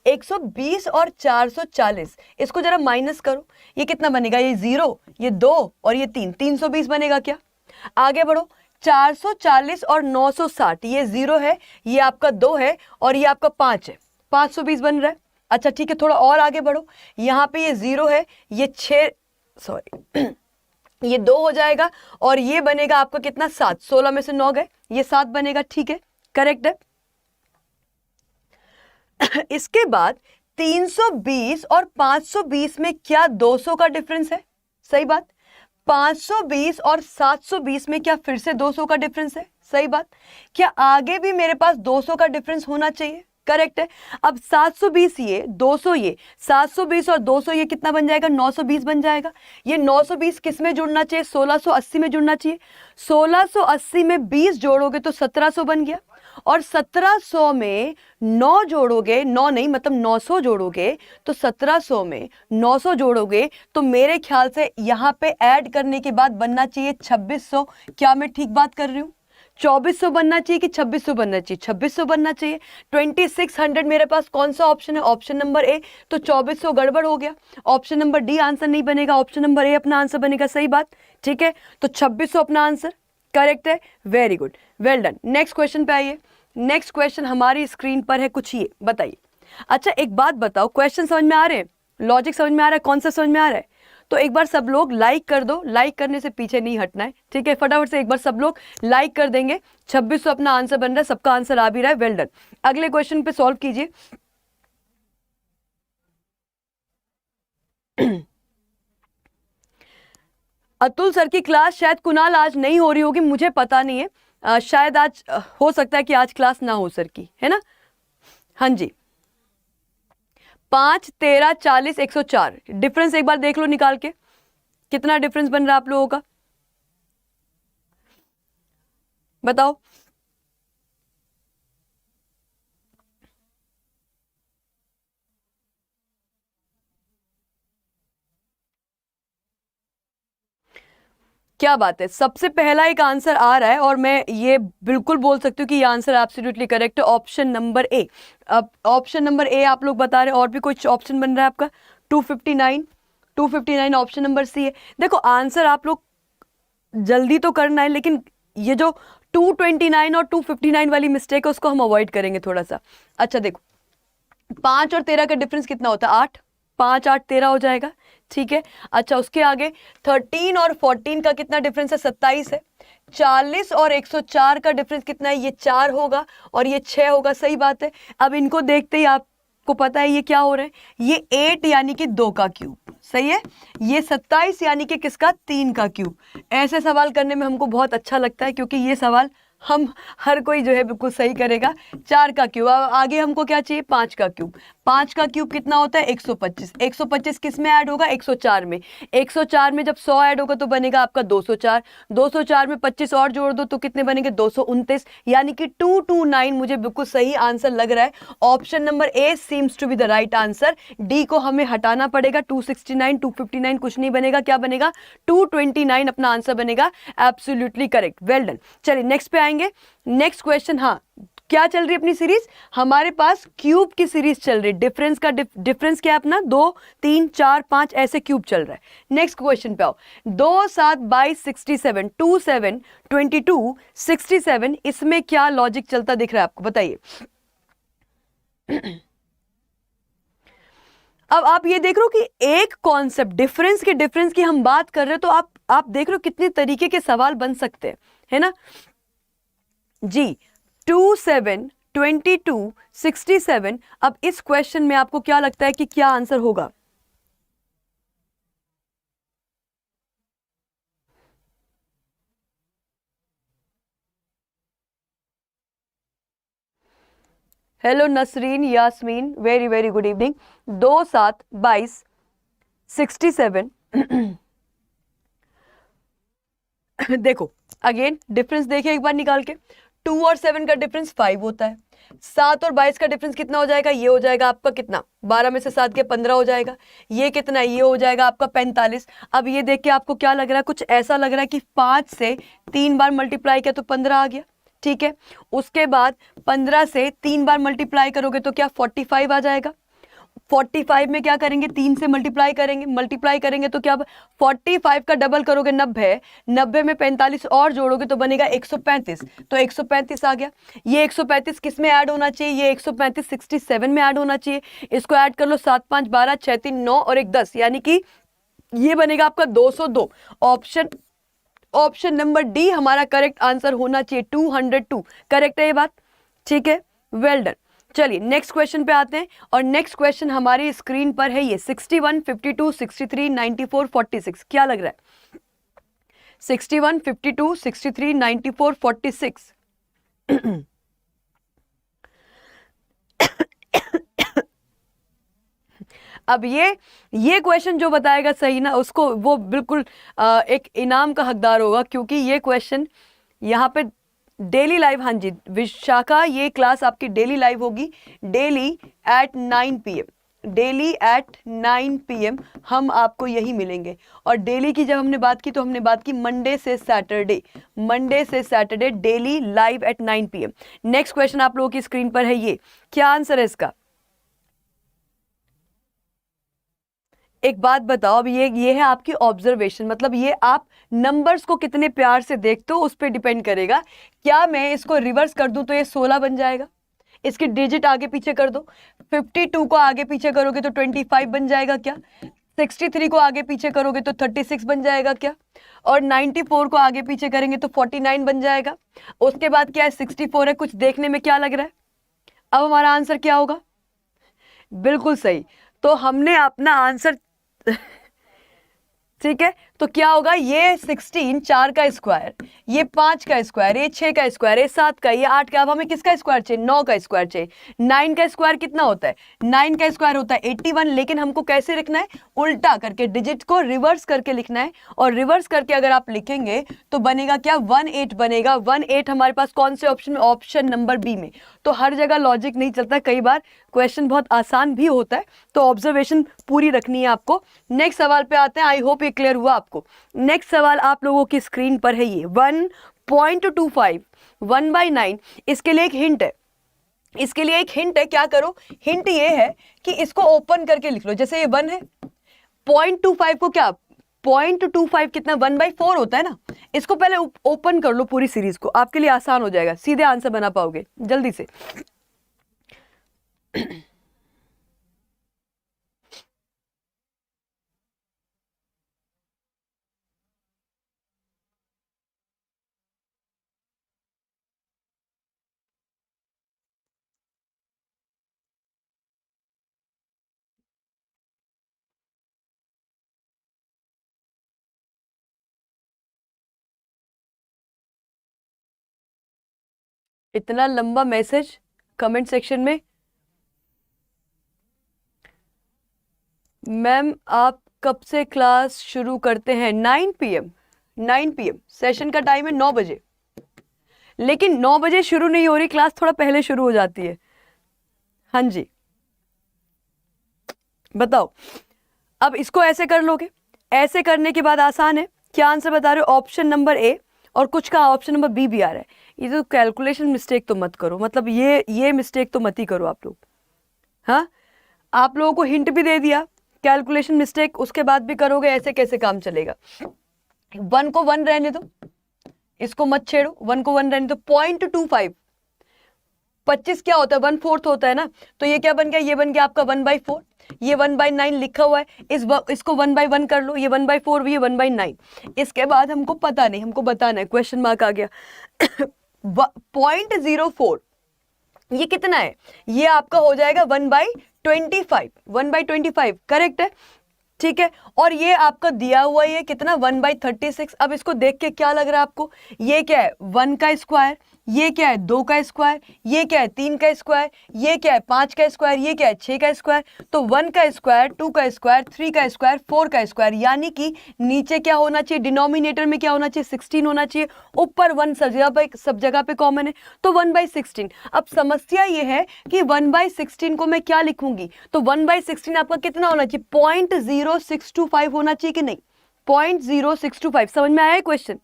120 और 440, इसको जरा माइनस करो, ये कितना बनेगा? ये 0, ये 2 और ये 3, 320 बनेगा क्या? आगे बढ़ो। 440 और 960, ये 0 है, ये आपका 2 है और ये आपका 5 है, 520 बन रहा है। अच्छा ठीक है, थोड़ा और आगे बढ़ो। यहाँ पे ये 0 है, ये 6, सॉरी ये 2 हो जाएगा और ये बनेगा आपका कितना? 7। 16 में से 9 गए, ये 7 बनेगा। ठीक है, करेक्ट है। इसके बाद 320 और 520 में क्या 200 का डिफरेंस है? सही बात। 520 और 720 में क्या फिर से 200 का डिफरेंस है? सही बात। क्या आगे भी मेरे पास 200 का डिफरेंस होना चाहिए? करेक्ट है। अब 720 ये 200 ये 720 और 200 ये कितना बन जाएगा? 920 बन जाएगा। ये 920 किस में जुड़ना चाहिए? 1680 में जुड़ना चाहिए। 1680 में 20 जोड़ोगे तो 1700 बन गया और 1700 में 9 जोड़ोगे, 9 नहीं मतलब 900 जोड़ोगे तो 1700 में 900 जोड़ोगे तो मेरे ख्याल से यहां पे ऐड करने के बाद बनना चाहिए 2600। क्या मैं ठीक बात कर रही हूं? 2400 बनना चाहिए कि 2600 बनना चाहिए? 2600 बनना चाहिए। 2600 मेरे पास कौन सा ऑप्शन है? ऑप्शन नंबर ए। तो 2400 गड़बड़ हो गया, ऑप्शन नंबर डी आंसर नहीं बनेगा, ऑप्शन नंबर ए अपना आंसर बनेगा। सही बात, ठीक है। तो 2600 अपना आंसर करेक्ट है। Very good, well done. Next question पे आइए। नेक्स्ट क्वेश्चन हमारी स्क्रीन पर है कुछ, ये बताइए। अच्छा एक बात बताओ, क्वेश्चन समझ में आ रहे हैं? लॉजिक समझ में आ रहा है? कॉन्सेप्ट समझ में आ रहा है? तो एक बार सब लोग लाइक कर दो। लाइक करने से पीछे नहीं हटना है, ठीक है। फटाफट से एक बार सब लोग लाइक कर देंगे। 2600 अपना आंसर बन रहा है, सबका आंसर आ भी रहा है। Well done. अगले क्वेश्चन पे सॉल्व कीजिए। अतुल सर की क्लास शायद कुणाल आज नहीं हो रही होगी, मुझे पता नहीं है। शायद आज हो सकता है कि आज क्लास ना हो सर की, है ना? हाँ जी। 5, 13, 40, 104 डिफरेंस एक बार देख लो निकाल के। कितना डिफरेंस बन रहा है आप लोगों का, बताओ। क्या बात है, सबसे पहला एक आंसर आ रहा है और मैं ये बिल्कुल बोल सकती हूँ कि ये आंसर एब्सोल्युटली करेक्ट है, ऑप्शन नंबर ए। अब ऑप्शन नंबर ए आप लोग बता रहे हैं, और भी कुछ ऑप्शन बन रहा है आपका? 259, 259 ऑप्शन नंबर सी है। देखो आंसर आप लोग जल्दी तो करना है, लेकिन ये जो 229 और 259 वाली मिस्टेक है उसको हम अवॉइड करेंगे थोड़ा सा। अच्छा देखो, 5 और 13 का डिफरेंस कितना होता है? 8, 5 8 13 हो जाएगा, ठीक है। अच्छा उसके आगे 13 और 14 का कितना डिफरेंस है? 27 है। 40 और 104 का डिफरेंस कितना है? ये 4 होगा और ये 6 होगा, सही बात है। अब इनको देखते ही आपको पता है ये क्या हो रहा है, ये 8 यानी कि 2 का क्यूब, सही है। ये 27 यानी कि किसका? 3 का क्यूब। ऐसे सवाल करने में हमको बहुत अच्छा लगता है, क्योंकि ये सवाल हम हर कोई जो है बिल्कुल सही करेगा। 4 का क्यूब, अब आगे हमको क्या चाहिए? 5 का क्यूब। 5 का क्यूब कितना होता है? 125। 125 किस में ऐड होगा? 104 में। 104 में जब 100 ऐड होगा तो बनेगा आपका 204। 204 में 25 और जोड़ दो तो कितने बनेंगे? 229, यानी कि 229 मुझे बिल्कुल सही आंसर लग रहा है। Option number A seems to be the right answer. D को हमें हटाना पड़ेगा, 269 259 कुछ नहीं बनेगा, क्या बनेगा? 229 अपना आंसर बनेगा। Absolutely correct, well done. चलिए नेक्स्ट पे आएंगे। नेक्स्ट क्वेश्चन, हाँ क्या चल रही है अपनी सीरीज? हमारे पास क्यूब की सीरीज चल रही है। डिफरेंस का डिफरेंस क्या है अपना? 2 3 4 5 ऐसे क्यूब चल रहा है। नेक्स्ट क्वेश्चन पे आओ। 2 7 22 67, 2 7 22 67, इसमें क्या लॉजिक चलता दिख रहा है आपको, बताइए। अब आप ये देख रहे हो कि एक कॉन्सेप्ट डिफरेंस की हम बात कर रहे हो, तो आप देख रहे हो कितने तरीके के सवाल बन सकते हैं, है ना जी। 2 7 22 67, अब इस क्वेश्चन में आपको क्या लगता है कि क्या आंसर होगा? Hello Nasreen, Yasmeen, very very good evening. 2 7 22 67 देखो अगेन डिफरेंस देखिए एक बार निकाल के। 2 और 7 का डिफरेंस 5 होता है। 7 और 22 का डिफरेंस कितना हो जाएगा? ये हो जाएगा आपका कितना? 12 में से 7 के 15 हो जाएगा। ये कितना? ये हो जाएगा आपका 45। अब ये देख के आपको क्या लग रहा है? कुछ ऐसा लग रहा है कि 5 से 3 बार मल्टीप्लाई किया तो 15 आ गया, ठीक है। उसके बाद 15 से 3 बार मल्टीप्लाई करोगे तो क्या 45 आ जाएगा। 45 में क्या करेंगे? 3 से मल्टीप्लाई करेंगे तो क्या? 45 का डबल करोगे 90, 90 में 45 और जोड़ोगे तो बनेगा 135, तो 135 आ गया। ये 135 किस में ऐड होना चाहिए? ये 135 67 में ऐड होना चाहिए। इसको ऐड कर लो, 7 5 12 6 3 9 और 1 10, यानी कि ये बनेगा आपका 202। ऑप्शन नंबर डी हमारा करेक्ट आंसर होना चाहिए। 202 करेक्ट है ये बात, ठीक है, वेल डन। चलिए नेक्स्ट क्वेश्चन पे आते हैं, और नेक्स्ट क्वेश्चन हमारी स्क्रीन पर है ये 61 52 63 94 46, क्या लग रहा है? 61 52 63 94 46। अब ये क्वेश्चन जो बताएगा सही ना, उसको वो बिल्कुल एक इनाम का हकदार होगा, क्योंकि ये क्वेश्चन यहाँ पे डेली लाइव, हाँ जी विशाखा, ये क्लास आपकी डेली लाइव होगी, daily at 9 PM, daily at 9 PM हम आपको यही मिलेंगे। और डेली की जब हमने बात की तो हमने बात की मंडे से Saturday daily live at 9 PM। Next question आप लोगों की स्क्रीन पर है, ये क्या आंसर है इसका? एक बात बताओ, अब ये है आपकी ऑब्जर्वेशन, मतलब ये आप नंबर्स को कितने प्यार से देखते हो उस पर डिपेंड करेगा। क्या मैं इसको रिवर्स कर दूं तो ये 16 बन जाएगा? इसके डिजिट आगे पीछे कर दो, 52 को आगे पीछे करोगे तो 25 बन जाएगा क्या? 63 को आगे पीछे करोगे तो 36 बन जाएगा क्या? और 94 को आगे पीछे करेंगे तो 49 बन जाएगा। उसके बाद क्या है? 64 है। कुछ देखने में क्या लग रहा है? अब हमारा आंसर क्या होगा? बिल्कुल सही। तो हमने अपना आंसर ठीक है, तो क्या होगा, ये 16 4 का स्क्वायर, ये 5 का स्क्वायर, ये 6 का स्क्वायर, ये 7 का, ये 8 का। अब हमें किसका स्क्वायर चाहिए, 9 का स्क्वायर चाहिए। 9 का स्क्वायर कितना होता है, 9 का स्क्वायर होता है 81, लेकिन हमको कैसे लिखना है, उल्टा करके, डिजिट को रिवर्स करके लिखना है। और रिवर्स करके अगर आप लिखेंगे तो बनेगा क्या, 18 बनेगा। 18 हमारे पास कौन से ऑप्शन में, ऑप्शन नंबर बी में। तो हर जगह लॉजिक नहीं चलता, कई बार क्वेश्चन बहुत आसान भी होता है, तो ऑब्जर्वेशन पूरी रखनी है आपको। नेक्स्ट सवाल पे आते हैं, आई होप ये क्लियर हुआ आपको। नेक्स्ट सवाल आप लोगों की स्क्रीन पर है, ये 1.25 1/9। इसके लिए एक हिंट है, इसके लिए एक हिंट है, क्या करो, हिंट ये है कि इसको ओपन करके लिख लो। जैसे ये 1 है, 0.25 को क्या, 0.25 कितना, 1/4 होता है ना। इसको पहले ओपन कर लो पूरी सीरीज को, आपके लिए आसान हो जाएगा, सीधे आंसर बना पाओगे जल्दी से। इतना लंबा मैसेज कमेंट सेक्शन में। मैम आप कब से क्लास शुरू करते हैं, 9 PM 9 PM सेशन का टाइम है 9 बजे, लेकिन 9 बजे शुरू नहीं हो रही क्लास, थोड़ा पहले शुरू हो जाती है। हाँ जी बताओ, अब इसको ऐसे कर लोगे, ऐसे करने के बाद आसान है। क्या आंसर बता रहे हो, ऑप्शन नंबर ए, और कुछ का ऑप्शन नंबर बी भी आ रहा है। ये तो कैलकुलेशन मिस्टेक तो मत करो, मतलब ये मिस्टेक तो मत ही करो आप लोग। हाँ, आप लोगों को हिंट भी दे दिया, कैलकुलेशन मिस्टेक उसके बाद भी करोगे, ऐसे कैसे काम चलेगा। 1 को 1 रहने दो, इसको मत छेड़ो, 1 को 1 रहने दो। 0.25 25 क्या होता है, 1/4 होता है ना, तो ये क्या बन गया, ये बन गया आपका 1/4। ये 1/9 लिखा हुआ है, इसको 1/1 कर लो, ये 1/4 भी, ये 1/9। इसके बाद हमको पता नहीं, हमको बताना है, क्वेश्चन मार्क आ गया। 0.04 ये कितना है, ये आपका हो जाएगा 1/25, 1/25 करेक्ट है, ठीक है। और ये आपका दिया हुआ ये कितना, 1/36। अब इसको देख के क्या लग रहा है आपको, ये क्या है, 1 का स्क्वायर, ये क्या है, 2 का स्क्वायर, ये क्या है, 3 का स्क्वायर, ये क्या है, 5 का स्क्वायर, ये क्या है, 6 का स्क्वायर। तो 1 का स्क्वायर, 2 का स्क्वायर, 3 का स्क्वायर, 4 का स्क्वायर, यानी कि नीचे क्या होना चाहिए, डिनोमिनेटर में क्या होना चाहिए, 16 होना चाहिए, ऊपर 1 सब जगह पे कॉमन है, तो 1/16। अब समस्या ये है कि 1/16 को मैं क्या लिखूंगी, तो 1/16 आपका कितना होना चाहिए, 0.0625 होना चाहिए कि नहीं, 0.0625। समझ में आया क्वेश्चन,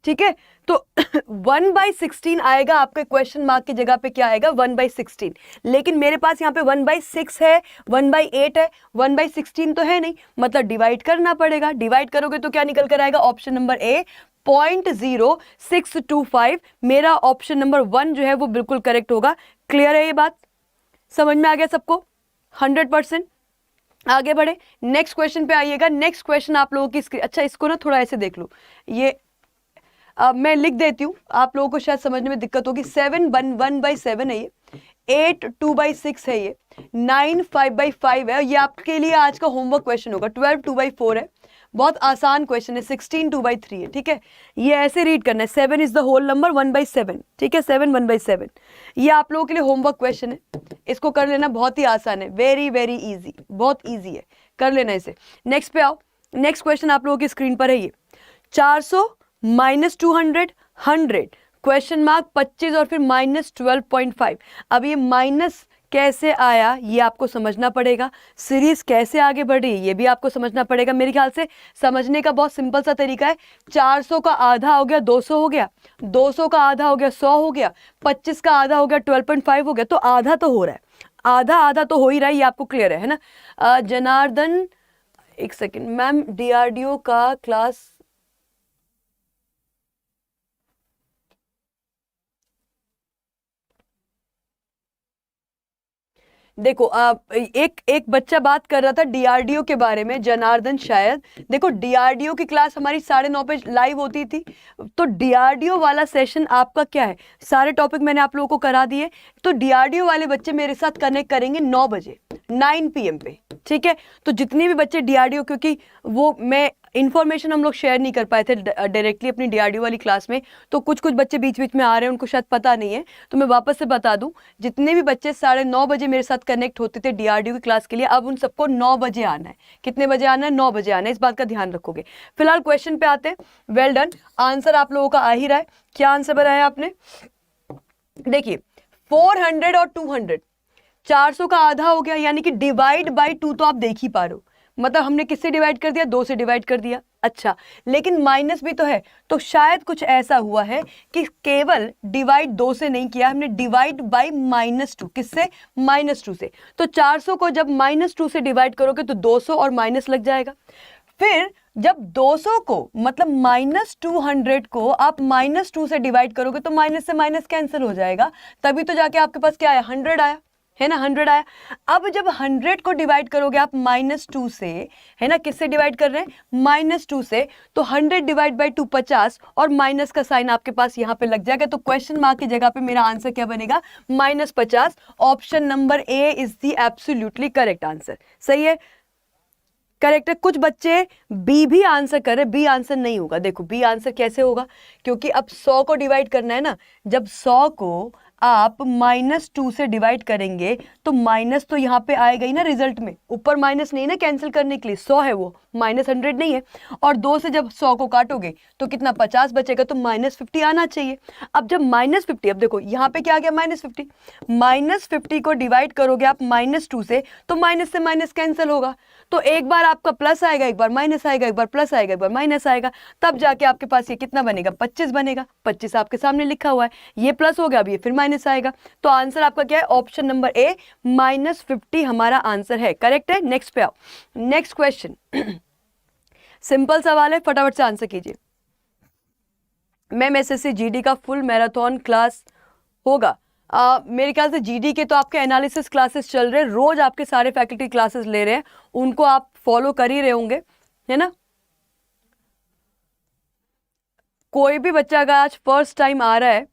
ठीक है। तो 1/16 आएगा आपके क्वेश्चन मार्क की जगह पे, क्या आएगा, 1/16। लेकिन मेरे पास यहाँ पे 1/6 है, 1/8 है, 1/16 तो है नहीं, मतलब डिवाइड करना पड़ेगा। डिवाइड करोगे तो क्या निकल कर आएगा, ऑप्शन नंबर ए 0.0625। मेरा ऑप्शन नंबर 1 जो है वो बिल्कुल करेक्ट होगा। क्लियर है ये बात, समझ में आ गया सबको 100%। आगे बढ़े, नेक्स्ट क्वेश्चन पे आइएगा। नेक्स्ट क्वेश्चन आप लोगों की स्क्रीन, अच्छा इसको ना थोड़ा ऐसे देख लो, ये मैं लिख देती हूँ, आप लोगों को शायद समझने में दिक्कत होगी। 7 1/7 है ये, 8 2/6 है ये, 9 5/5 है। ये आपके लिए आज का होमवर्क क्वेश्चन होगा। 12 2/4 है, बहुत आसान क्वेश्चन है। 16 2/3 है, ठीक है। ये ऐसे रीड करना है, 7 इज द होल नंबर 1/7, ठीक है, 7 1/7। ये आप लोगों के लिए होमवर्क क्वेश्चन है, इसको कर लेना, बहुत ही आसान है, वेरी वेरी इजी, बहुत इजी है, कर लेना इसे। नेक्स्ट पे आओ, नेक्स्ट क्वेश्चन आप लोगों की स्क्रीन पर है ये 400 -200 100 क्वेश्चन मार्क 25 और फिर -12.5। अब ये माइनस कैसे आया ये आपको समझना पड़ेगा, सीरीज कैसे आगे बढ़ी ये भी आपको समझना पड़ेगा। मेरे ख्याल से समझने का बहुत सिंपल सा तरीका है। 400 का आधा हो गया 200 हो गया, 200 का आधा हो गया 100 हो गया, 25 का आधा हो गया 12.5 हो गया, तो आधा तो हो रहा है, आधा आधा तो हो ही रहा है, ये आपको क्लियर है ना। जनार्दन, एक सेकेंड मैम, DRDO का क्लास, देखो एक बच्चा बात कर रहा था DRDO के बारे में, जनार्दन शायद। देखो DRDO की क्लास हमारी 9:30 पे लाइव होती थी, तो DRDO वाला सेशन आपका क्या है, सारे टॉपिक मैंने आप लोगों को करा दिए। तो DRDO वाले बच्चे मेरे साथ कनेक्ट करेंगे 9 बजे। 9 PM पे, ठीक है। तो जितने भी बच्चे डीआरडीओ, क्योंकि वो मैं इन्फॉर्मेशन हम लोग शेयर नहीं कर पाए थे डायरेक्टली अपनी डीआरडीओ वाली क्लास में, तो कुछ बच्चे बीच बीच में आ रहे हैं, उनको शायद पता नहीं है, तो मैं वापस से बता दूं, जितने भी बच्चे 9:30 बजे मेरे साथ कनेक्ट होते थे डीआरडीओ की क्लास के लिए, अब उन सबको 9 बजे आना है। कितने बजे आना है? 9 बजे आना है, इस बात का ध्यान रखोगे। फिलहाल क्वेश्चन पे आते हैं। वेल डन, आंसर आप लोगों का आ ही रहा है। क्या आंसर बनाया आपने? देखिए 400 और 200, 400 का आधा हो गया, यानी कि डिवाइड बाई 2 तो आप देख ही पा रहे हो, मतलब हमने किससे डिवाइड कर दिया? 2 से डिवाइड कर दिया। अच्छा, लेकिन माइनस भी तो है, तो शायद कुछ ऐसा हुआ है कि केवल डिवाइड 2 से नहीं किया, हमने डिवाइड बाई -2। किससे? -2 से। तो 400 को जब -2 से डिवाइड करोगे तो 200 और माइनस लग जाएगा। फिर जब 200 को मतलब -200 को आप -2 से डिवाइड करोगे तो माइनस से माइनस कैंसिल हो जाएगा, तभी तो जाके आपके पास क्या आया? 100 आया, है ना, 100 आया। अब जब 100 को डिवाइड करोगे आप -2 से, है ना, किससे डिवाइड कर रहे हैं? -2 से, तो 100 डिवाइड बाई 2 50, और माइनस का साइन आपके पास यहाँ पे लग जाएगा, तो क्वेश्चन मार्क की जगह पे मेरा आंसर क्या बनेगा? -50। Option number A is the absolutely correct answer. सही है, करेक्ट है। कुछ बच्चे बी भी आंसर कर रहे, बी आंसर नहीं होगा। देखो बी आंसर कैसे होगा, क्योंकि अब 100 को डिवाइड करना है ना, जब 100 को आप -2 से डिवाइड करेंगे तो माइनस तो यहाँ पे आएगा ही ना रिजल्ट में, ऊपर माइनस नहीं ना कैंसिल करने के लिए, 100 है वो, -100 नहीं है। और 2 से जब 100 को काटोगे तो कितना? 50 बचेगा, तो -50 आना चाहिए। अब जब -50, अब देखो यहाँ पे क्या आ गया? -50, -50 को डिवाइड करोगे आप -2 से, तो माइनस से माइनस कैंसिल होगा, तो एक बार आपका प्लस आएगा, एक बार माइनस आएगा, एक बार प्लस आएगा, एक बार माइनस आएगा, तब जाके आपके पास ये कितना बनेगा? 25 बनेगा। 25 आपके सामने लिखा हुआ है, ये प्लस हो गया, अब ये फिर माइनस आएगा, तो आंसर आपका क्या है? ऑप्शन नंबर ए -50 हमारा आंसर है। करेक्ट है। नेक्स्ट पे आओ, नेक्स्ट क्वेश्चन सिंपल सवाल है, फटाफट से आंसर कीजिए। मैम एसएससी जीडी का फुल मैराथन क्लास होगा? मेरे ख्याल से जीडी के तो आपके एनालिसिस क्लासेस चल रहे हैं, रोज आपके सारे फैकल्टी क्लासेस ले रहे हैं, उनको आप फॉलो कर ही रहे होंगे, है ना। कोई भी बच्चा अगर आज फर्स्ट टाइम आ रहा है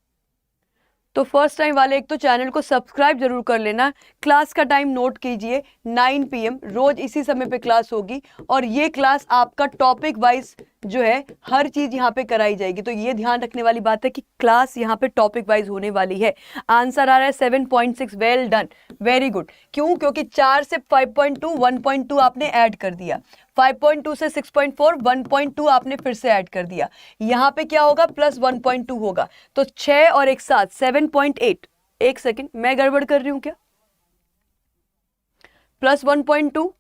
तो फर्स्ट टाइम वाले एक तो चैनल को सब्सक्राइब जरूर कर लेना। क्लास का टाइम नोट कीजिए, 9 PM रोज इसी समय पे क्लास होगी, और ये क्लास आपका टॉपिक वाइज जो है हर चीज यहाँ पे कराई जाएगी, तो ये ध्यान रखने वाली बात है कि क्लास यहाँ पे टॉपिक वाइज होने वाली है। आंसर आ रहा है 7.6। Well done, very good. क्यों? क्योंकि 4 से 5.2 1.2 आपने ऐड कर दिया, 5.2 से 6.4 1.2 आपने फिर से ऐड कर दिया, यहाँ पे क्या होगा? प्लस 1.2 होगा, तो 6 और एक साथ 7.8। एक सेकेंड, मैं गड़बड़ कर रही हूं क्या? प्लस 1.2,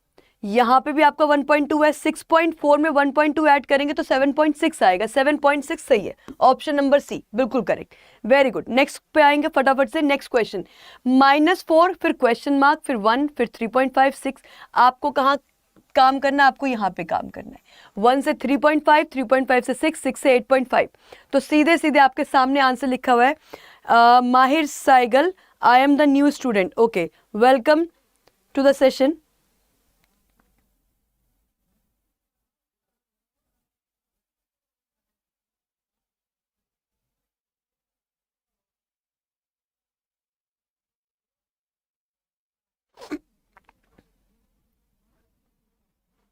यहां पे भी आपका 1.2 है, 6.4 में 1.2 ऐड करेंगे तो 7.6 आएगा, 7.6 सही है। ऑप्शन नंबर सी बिल्कुल करेक्ट, वेरी गुड। नेक्स्ट पे आएंगे फटाफट से, नेक्स्ट क्वेश्चन। -4 फिर क्वेश्चन मार्क फिर 1 फिर 3.56। आपको कहाँ काम करना? आपको यहाँ पे काम करना है। 1 से 3.5, 3.5 से 6, 6 से 8.5, तो सीधे सीधे आपके सामने आंसर लिखा हुआ है। Mahir Saigal, I am the new student. Okay, welcome to the session.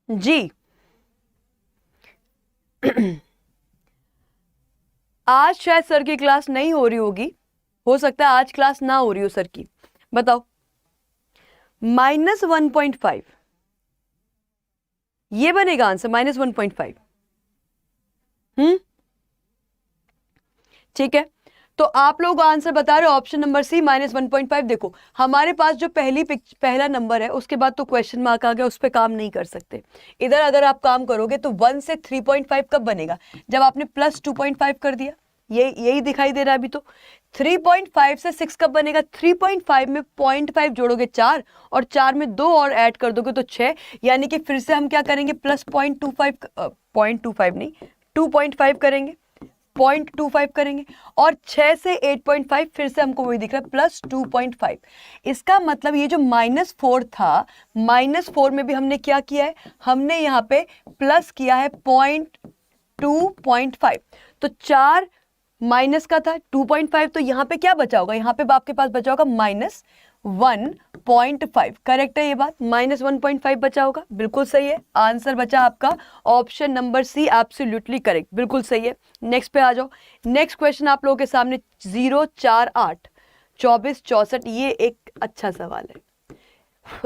जी आज शायद सर की क्लास नहीं हो रही होगी, हो सकता है आज क्लास ना हो रही हो सर की। बताओ, -1.5 ये बनेगा आंसर, -1.5। ठीक है, तो आप लोग आंसर बता रहे हो ऑप्शन नंबर सी -1.5। देखो हमारे पास जो पहला नंबर है उसके बाद तो क्वेश्चन मार्क आ गया, उस पर काम नहीं कर सकते। इधर अगर आप काम करोगे तो 1 से 3.5 कब बनेगा? जब आपने प्लस 2.5 कर दिया, यही दिखाई दे रहा है अभी। तो 3.5 से 6 कब बनेगा? 3.5 में 0.5 जोड़ोगे 4, और 4 में 2 और ऐड कर दोगे तो 6, यानी कि फिर से हम क्या करेंगे? प्लस 0.25 नहीं 2.5 करेंगे, 0.25 करेंगे, और 6 से 8.5 फिर से हमको वही दिख रहा है प्लस 2.5। इसका मतलब ये जो -4 था, -4 में भी हमने क्या किया है? हमने यहाँ पे प्लस किया है 0.2.5, तो 4 माइनस का था 2.5, तो यहाँ पे क्या बचा होगा? यहाँ पे आपके पास बचा होगा -1.5 करेक्ट है ये बात, -1.5 बचा होगा, बिल्कुल सही है, आंसर बचा आपका option number C, absolutely correct, बिल्कुल सही है। नेक्स्ट पे आ जाओ। नेक्स्ट क्वेश्चन आप लोगों के सामने 0, 4, 8, 24, 64, ये एक अच्छा सवाल है,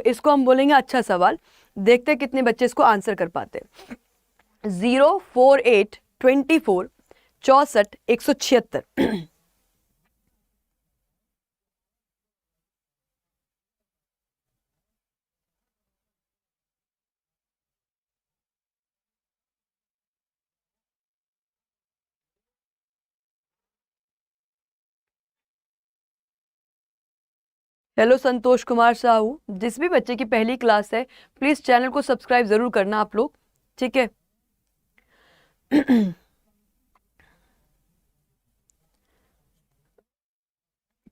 इसको हम बोलेंगे अच्छा सवाल। देखते हैं कितने बच्चे इसको आंसर कर पाते हैं। 0, 4, 8, 24, 64, 176। हेलो संतोष कुमार साहू, जिस भी बच्चे की पहली क्लास है प्लीज चैनल को सब्सक्राइब जरूर करना आप लोग, ठीक है।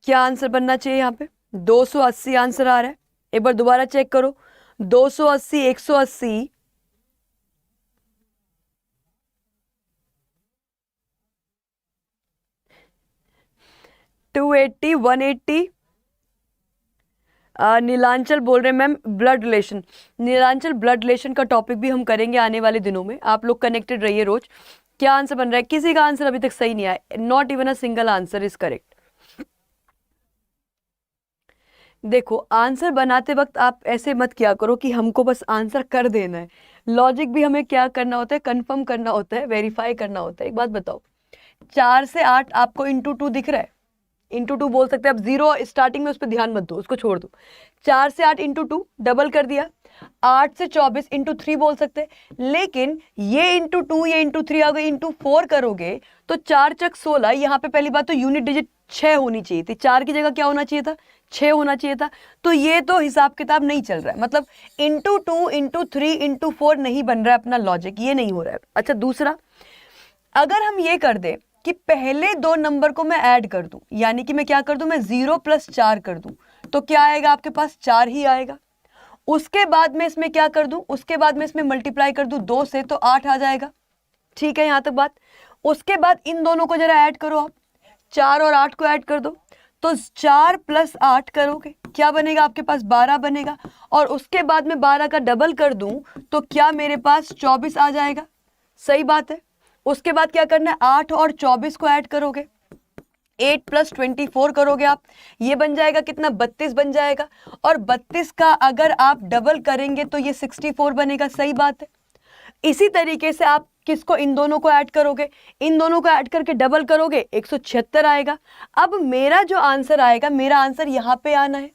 क्या आंसर बनना चाहिए यहाँ पे? 280 आंसर आ रहा है, एक बार दोबारा चेक करो। 280, 180, 280, 180। नीलांचल बोल रहे हैं ma'am blood relation, Neelanchal blood relation का टॉपिक भी हम करेंगे आने वाले दिनों में, आप लोग कनेक्टेड रहिए रोज। क्या आंसर बन रहा है? किसी का आंसर अभी तक सही नहीं आया, not even a single answer is correct. देखो आंसर बनाते वक्त आप ऐसे मत किया करो कि हमको बस आंसर कर देना है, लॉजिक भी हमें क्या करना होता है, कंफर्म करना होता है, वेरीफाई करना होता है। एक बात बताओ, 4 से 8 आपको इंटू 2 दिख रहा है, इंटू 2 बोल सकते हैं, अब जीरो स्टार्टिंग में उस पर ध्यान मत दो, उसको छोड़ दो। 4 से 8 इंटू 2 डबल कर दिया, 8 से 24 इंटू 3 बोल सकते हैं, लेकिन ये इंटू 2 ये इंटू 3 अगर इंटू 4 करोगे तो 4 चक 16, यहाँ पे पहली बात तो यूनिट डिजिट 6 होनी चाहिए थी, 4 की जगह क्या होना चाहिए था? 6 होना चाहिए था। तो ये तो हिसाब किताब नहीं चल रहा है, मतलब इंटू 2 इंटू 3 इंटू 4 नहीं बन रहा है, अपना लॉजिक ये नहीं हो रहा है। अच्छा दूसरा, अगर हम ये कर दे कि पहले दो नंबर को मैं ऐड कर दूं, यानी कि मैं क्या कर दूं, मैं 0 + 4 कर दूं, तो क्या आएगा आपके पास? 4 ही आएगा। उसके बाद में इसमें क्या कर दूं, उसके बाद में इसमें मल्टीप्लाई कर दूं 2 से, तो 8 आ जाएगा। ठीक है यहां तक बात। उसके बाद इन दोनों को जरा ऐड करो आप, 4 और 8 को ऐड कर दो, तो 4 + 8 करोगे क्या बनेगा आपके पास? 12 बनेगा। और उसके बाद में 12 का डबल कर दूं तो क्या मेरे पास 24 आ जाएगा? सही बात है। उसके बाद क्या करना है? 8 और 24 को ऐड करोगे, 8 + 24 करोगे आप, ये बन जाएगा कितना? 32 बन जाएगा। और 32 का अगर आप डबल करेंगे तो ये 64 बनेगा। सही बात है। इसी तरीके से आप किसको? इन दोनों को ऐड करोगे, इन दोनों को ऐड करके डबल करोगे, 176 आएगा। अब मेरा जो आंसर आएगा, मेरा आंसर यहां पे आना है।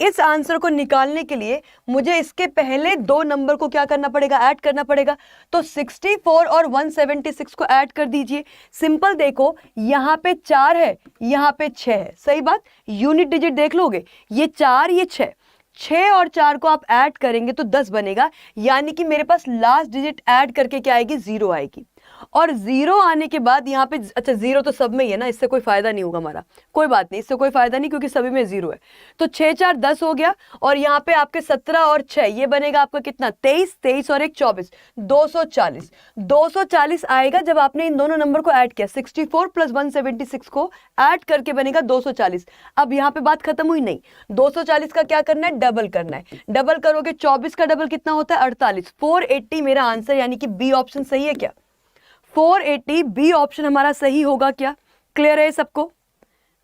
इस आंसर को निकालने के लिए मुझे इसके पहले दो नंबर को क्या करना पड़ेगा? ऐड करना पड़ेगा। तो 64 और 176 को ऐड कर दीजिए। सिंपल देखो, यहां पे 4 है, यहां पे 6 है। सही बात, यूनिट डिजिट देख लोगे, ये 4 ये 6, 6 और 4 को आप ऐड करेंगे तो 10 बनेगा, यानी कि मेरे पास लास्ट डिजिट ऐड करके क्या आएगी? 0 आएगी। और 0 आने के बाद यहाँ पे, अच्छा 0 तो सब में ही है ना, इससे कोई फायदा नहीं होगा हमारा, कोई बात नहीं, इससे कोई फायदा नहीं क्योंकि सभी में 0 है। तो 6 4 10 हो गया, और यहाँ पे आपके 17 और 6 ये बनेगा आपका कितना? 23, 23 और 1 24, 240। 240 आएगा जब आपने इन दोनों नंबर को ऐड किया, 64 + 176 को ऐड करके बनेगा 240। अब यहाँ पे बात खत्म हुई नहीं, 240 का क्या करना है? डबल करना है। डबल करोगे, 24 का डबल कितना होता है? 48। 480 मेरा आंसर, यानी कि बी ऑप्शन सही है क्या? 480 बी ऑप्शन हमारा सही होगा क्या? क्लियर है सबको?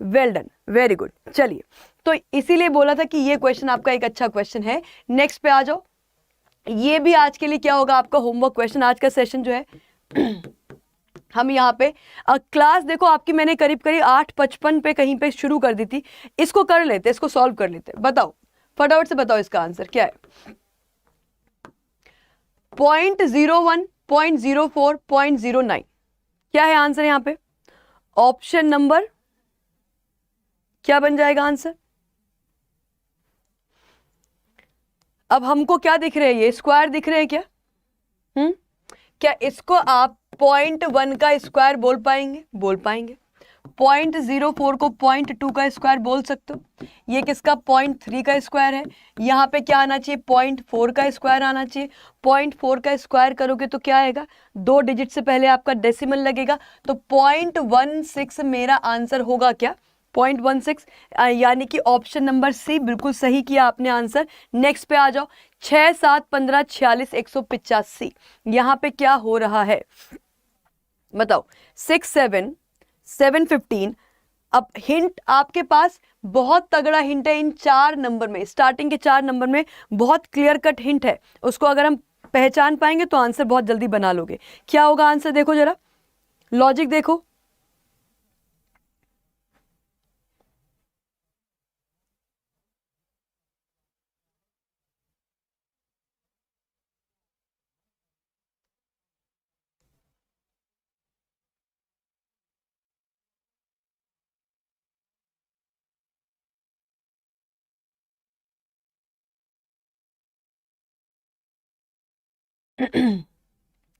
Well done, very good. चलिए, तो इसीलिए बोला था कि ये क्वेश्चन आपका एक अच्छा क्वेश्चन है। नेक्स्ट पे आ जाओ। ये भी आज के लिए क्या होगा आपका? Homework question. आज का सेशन जो है हम यहाँ पे क्लास देखो आपकी मैंने करीब करीब 8:55 पे कहीं पे शुरू कर दी थी। इसको कर लेते, इसको सॉल्व कर लेते। बताओ फटाफट से, बताओ इसका आंसर क्या है? 0.01, 0.04, 0.09 क्या है आंसर यहाँ पे? ऑप्शन नंबर क्या बन जाएगा आंसर? अब हमको क्या दिख रहे हैं? ये स्क्वायर दिख रहे हैं क्या? क्या इसको आप 0.1 का स्क्वायर बोल पाएंगे? बोल पाएंगे। 0.04 को 0.2 का स्क्वायर बोल सकते हो। ये किसका? 0.3 का स्क्वायर है। यहाँ पे क्या आना चाहिए? 0.4 का स्क्वायर आना चाहिए। 0.4 का स्क्वायर करोगे तो क्या आएगा? 2 डिजिट से पहले आपका डेसिमल लगेगा, तो 0.16 मेरा आंसर होगा क्या? 0.16, यानी कि ऑप्शन नंबर सी बिल्कुल सही किया आपने आंसर। नेक्स्ट पे आ जाओ, 6 7 15 46 185, यहाँ पे क्या हो रहा है बताओ। 6 7 7 15। अब हिंट आपके पास बहुत तगड़ा हिंट है इन 4 नंबर में, स्टार्टिंग के 4 नंबर में बहुत क्लियर कट हिंट है, उसको अगर हम पहचान पाएंगे तो आंसर बहुत जल्दी बना लोगे। क्या होगा आंसर, देखो जरा लॉजिक देखो।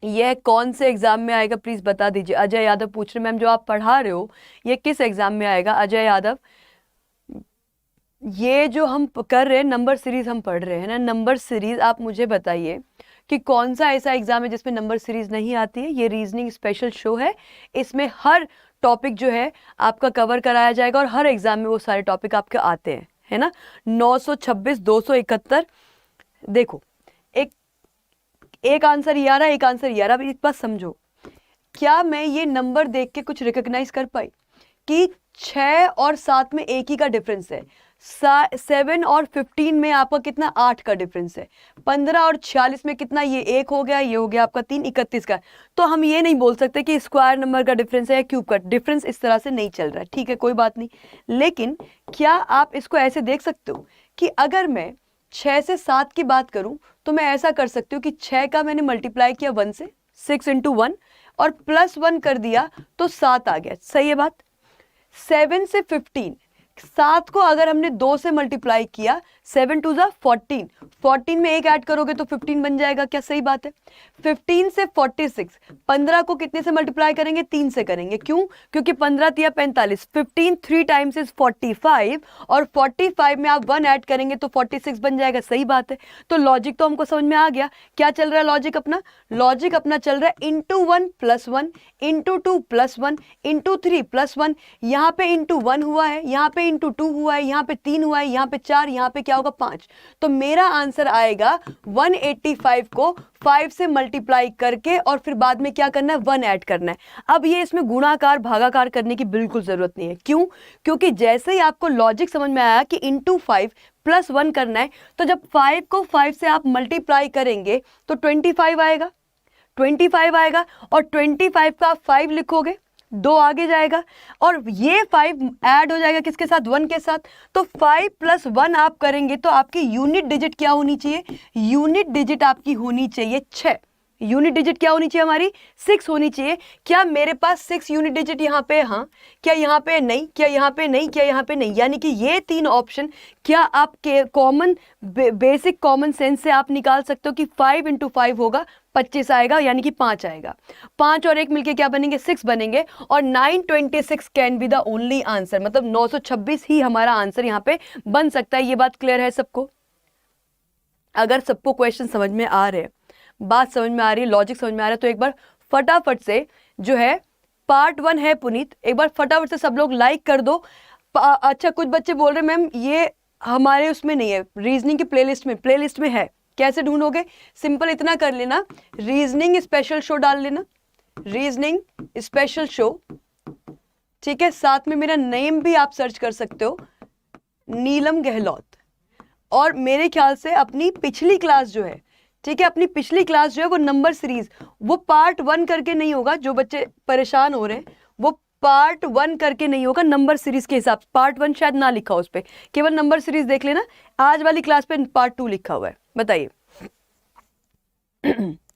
यह कौन से एग्जाम में आएगा प्लीज बता दीजिए। अजय यादव पूछ रहे मैम जो आप पढ़ा रहे हो ये किस एग्जाम में आएगा। अजय यादव, ये जो हम कर रहे हैं नंबर सीरीज हम पढ़ रहे हैं ना, नंबर सीरीज आप मुझे बताइए कि कौन सा ऐसा एग्जाम है जिसमें नंबर सीरीज नहीं आती है। ये रीजनिंग स्पेशल शो है, इसमें हर टॉपिक जो है आपका कवर कराया जाएगा और हर एग्जाम में वो सारे टॉपिक आपके आते हैं, है ना। 926 271, देखो एक आंसर ये आ रहा है, एक आंसर ये आ रहा है। अब एक बात समझो, क्या मैं ये नंबर देख के कुछ रिकॉग्नाइज कर पाई कि 6 और 7 में एक ही का डिफरेंस है, 7 और 15 में आपका कितना 8 का डिफरेंस है, 15 और 46 में कितना, ये 1 हो गया, ये हो गया आपका 3, 31 का। तो हम ये नहीं बोल सकते कि स्क्वायर नंबर का डिफरेंस है या क्यूब का डिफरेंस, इस तरह से नहीं चल रहा है, ठीक है कोई बात नहीं। लेकिन क्या आप इसको ऐसे देख सकते हो कि अगर मैं 6 से 7 की बात करूं तो मैं ऐसा कर सकती हूँ कि 6 का मैंने मल्टीप्लाई किया 1 से, 6 × 1 और +1 कर दिया तो 7 आ गया, सही है बात। 7 से 15, 7 को अगर हमने 2 से मल्टीप्लाई किया, 7 2 14, 14 में एक ऐड करोगे तो 15 बन जाएगा, क्या सही बात है। 15 से 46, 15 को कितने से मल्टीप्लाई करेंगे, 3 से करेंगे, क्यों, क्योंकि 15 तिया 45, 15 3 टाइम्स इज 45 और 45 में आप 1 ऐड करेंगे तो 46 बन जाएगा, सही बात है। तो लॉजिक तो हमको समझ में आ गया। क्या चल रहा है लॉजिक अपना, लॉजिक अपना चल रहा है ×1 + 1, ×2 + 1, ×3 + 1, यहाँ पे ×1 हुआ है, यहाँ पे ×2 हुआ है, यहाँ पे 3 हुआ है, यहाँ पे 4, यहाँ पे क्या होगा 5। तो मेरा आंसर आएगा 185 को 5 से मल्टीप्लाई करके और फिर बाद में क्या करना है 1 ऐड करना है। अब ये इसमें गुणाकार भागाकार करने की बिल्कुल जरूरत नहीं है, क्यों, क्योंकि जैसे ही आपको लॉजिक समझ में आया कि ×5 + 1 करना है, तो जब 5 को 5 से आप मल्टीप्लाई करेंगे तो 25 आएगा, 25 आएगा और 25 का आप 5 लिखोगे, 2 आगे जाएगा और ये 5 ऐड हो जाएगा किसके साथ, 1 के साथ। तो 5 + 1 आप करेंगे तो आपकी यूनिट डिजिट क्या होनी चाहिए, यूनिट डिजिट आपकी होनी चाहिए 6। यूनिट डिजिट क्या होनी चाहिए हमारी, 6 होनी चाहिए। क्या मेरे पास 6 यूनिट डिजिट यहाँ पे, हाँ, क्या यहाँ पे नहीं, क्या यहाँ पे नहीं, क्या यहाँ पे नहीं, यानी कि ये 3 ऑप्शन क्या आप कॉमन बेसिक कॉमन सेंस से आप निकाल सकते हो कि 5 × 5 होगा 25 आएगा, यानी कि 5 आएगा, 5 और 1 मिलके क्या बनेंगे 6 बनेंगे और 926 can be the only answer, मतलब 926 ही हमारा आंसर यहाँ पे बन सकता है। ये बात क्लियर है सबको, अगर सबको क्वेश्चन समझ में आ रहे हैं, बात समझ में आ रही है, लॉजिक समझ में आ रहा है, तो एक बार फटाफट से जो है पार्ट 1 है पुनीत, एक बार फटाफट से सब लोग लाइक कर दो। अच्छा कुछ बच्चे बोल रहे मैम ये हमारे उसमें नहीं है, रीजनिंग की प्लेलिस्ट में है, कैसे ढूंढोगे, सिंपल इतना कर लेना, रीजनिंग स्पेशल शो डाल लेना, रीजनिंग स्पेशल शो, ठीक है, साथ में मेरा नेम भी आप सर्च कर सकते हो, नीलम गहलोत। और मेरे ख्याल से अपनी पिछली क्लास जो है, ठीक है, अपनी पिछली क्लास जो है वो नंबर सीरीज, वो पार्ट 1 करके नहीं होगा, जो बच्चे परेशान हो रहे हैं वो पार्ट 1 करके नहीं होगा, नंबर सीरीज के हिसाब से। पार्ट 1 शायद ना लिखा हो उस पर, केवल नंबर सीरीज देख लेना, आज वाली क्लास पे पार्ट 2 लिखा हुआ है, बताइए।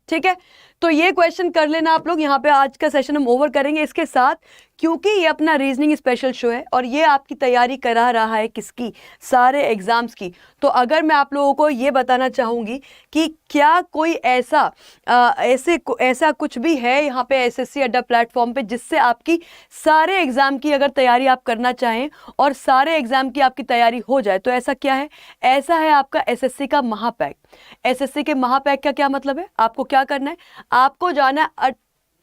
ठीक है, तो ये क्वेश्चन कर लेना आप लोग। यहाँ पे आज का सेशन हम ओवर करेंगे इसके साथ, क्योंकि ये अपना रीजनिंग स्पेशल शो है और ये आपकी तैयारी करा रहा है किसकी, सारे एग्जाम्स की। तो अगर मैं आप लोगों को ये बताना चाहूँगी कि क्या कोई ऐसा कुछ भी है यहाँ पे एसएससी अड्डा प्लेटफॉर्म पे जिससे आपकी सारे एग्जाम की अगर तैयारी आप करना चाहें और सारे एग्जाम की आपकी तैयारी हो जाए, तो ऐसा क्या है, ऐसा है आपका एसएससी का महापैक। एसएससी के महापैक का क्या मतलब है, आपको क्या करना है, आपको जाना है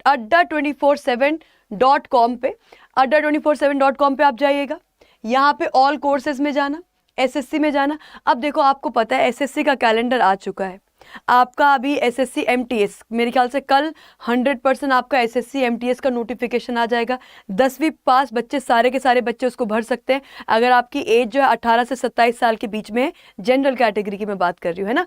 adda247.com पे, adda247.com पे आप जाइएगा। यहाँ पे ऑल कोर्सेज में जाना, एसएससी में जाना। अब देखो आपको पता है एसएससी का कैलेंडर आ चुका है, आपका अभी एसएससी एमटीएस मेरे ख्याल से कल 100% आपका एसएससी एमटीएस का नोटिफिकेशन आ जाएगा। 10वीं पास बच्चे सारे के सारे बच्चे उसको भर सकते हैं अगर आपकी एज जो है 18 से 27 साल के बीच में है, जनरल कैटेगरी की मैं बात कर रही हूँ, है ना।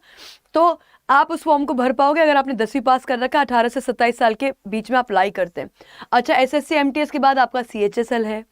तो आप उस फॉर्म को भर पाओगे अगर आपने 10वीं पास कर रखा है, 18 से 27 साल के बीच में अप्लाई करते हैं। अच्छा, एसएससी एमटीएस के बाद आपका सीएचएसएल है,